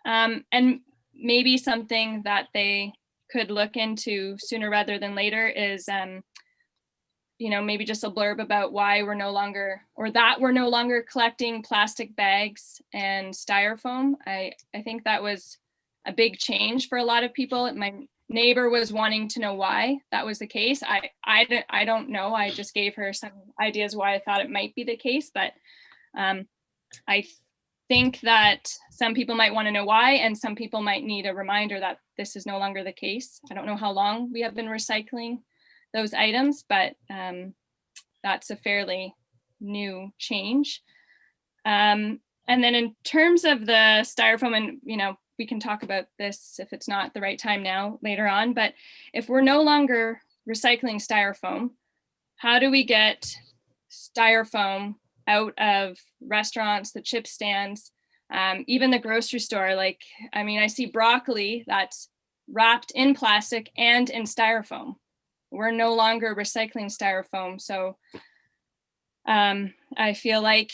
and maybe something that they could look into sooner rather than later is maybe just a blurb about why we're no longer collecting plastic bags and styrofoam. I think that was a big change for a lot of people. My neighbor was wanting to know why that was the case. I don't know. I just gave her some ideas why I thought it might be the case, but I think that some people might want to know why, and some people might need a reminder that this is no longer the case. I don't know how long we have been recycling those items, but that's a fairly new change. And then in terms of the styrofoam, and we can talk about this if it's not the right time now later on, but if we're no longer recycling styrofoam, how do we get styrofoam out of restaurants, the chip stands, even the grocery store? I see broccoli that's wrapped in plastic and in styrofoam. We're no longer recycling styrofoam. So I feel like,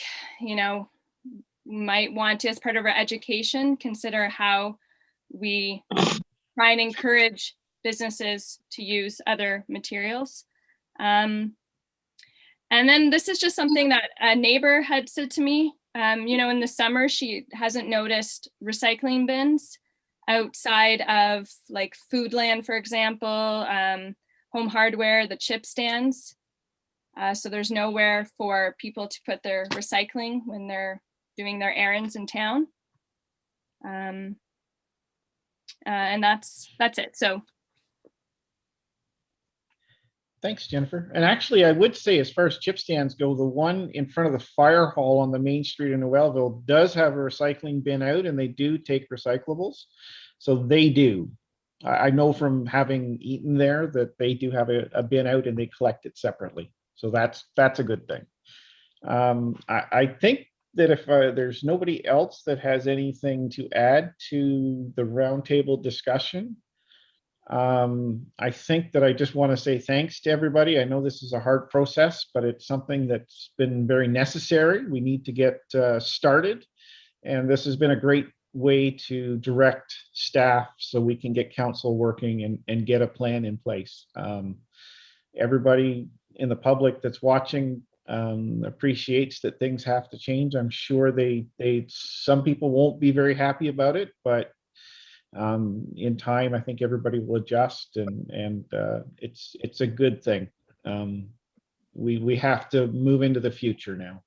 might want to, as part of our education, consider how we try and encourage businesses to use other materials. And then this is just something that a neighbor had said to me, in the summer, she hasn't noticed recycling bins outside of like Foodland, for example, Home Hardware, the chip stands. So there's nowhere for people to put their recycling when they're doing their errands in town. And that's it. So Thanks, Jennifer. And actually, I would say as far as chip stands go, the one in front of the fire hall on the main street in Noelville does have a recycling bin out, and they do take recyclables. So they do. I know from having eaten there that they do have a bin out and they collect it separately. So that's a good thing. I think that if there's nobody else that has anything to add to the roundtable discussion, I think that I just want to say thanks to everybody. I know this is a hard process, but it's something that's been very necessary. We need to get started, and this has been a great way to direct staff so we can get council working and get a plan in place. Everybody in the public that's watching appreciates that things have to change. I'm sure some people won't be very happy about it, but in time, I think everybody will adjust, and it's a good thing. We have to move into the future now.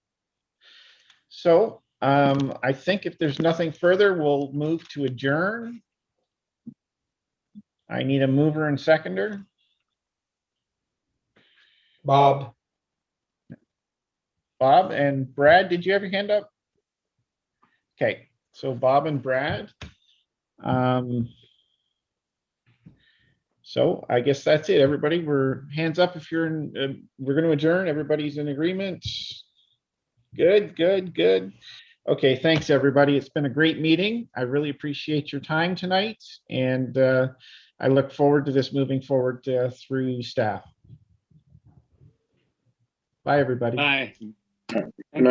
So I think if there's nothing further, we'll move to adjourn. I need a mover and seconder. Bob. Bob and Brad, did you have your hand up? Okay, so Bob and Brad. So I guess that's it, everybody. We're hands up if you're in, we're going to adjourn. Everybody's in agreement. Good. Okay, thanks everybody. It's been a great meeting. I really appreciate your time tonight, and I look forward to this moving forward through staff. Bye, everybody. Bye. Good night.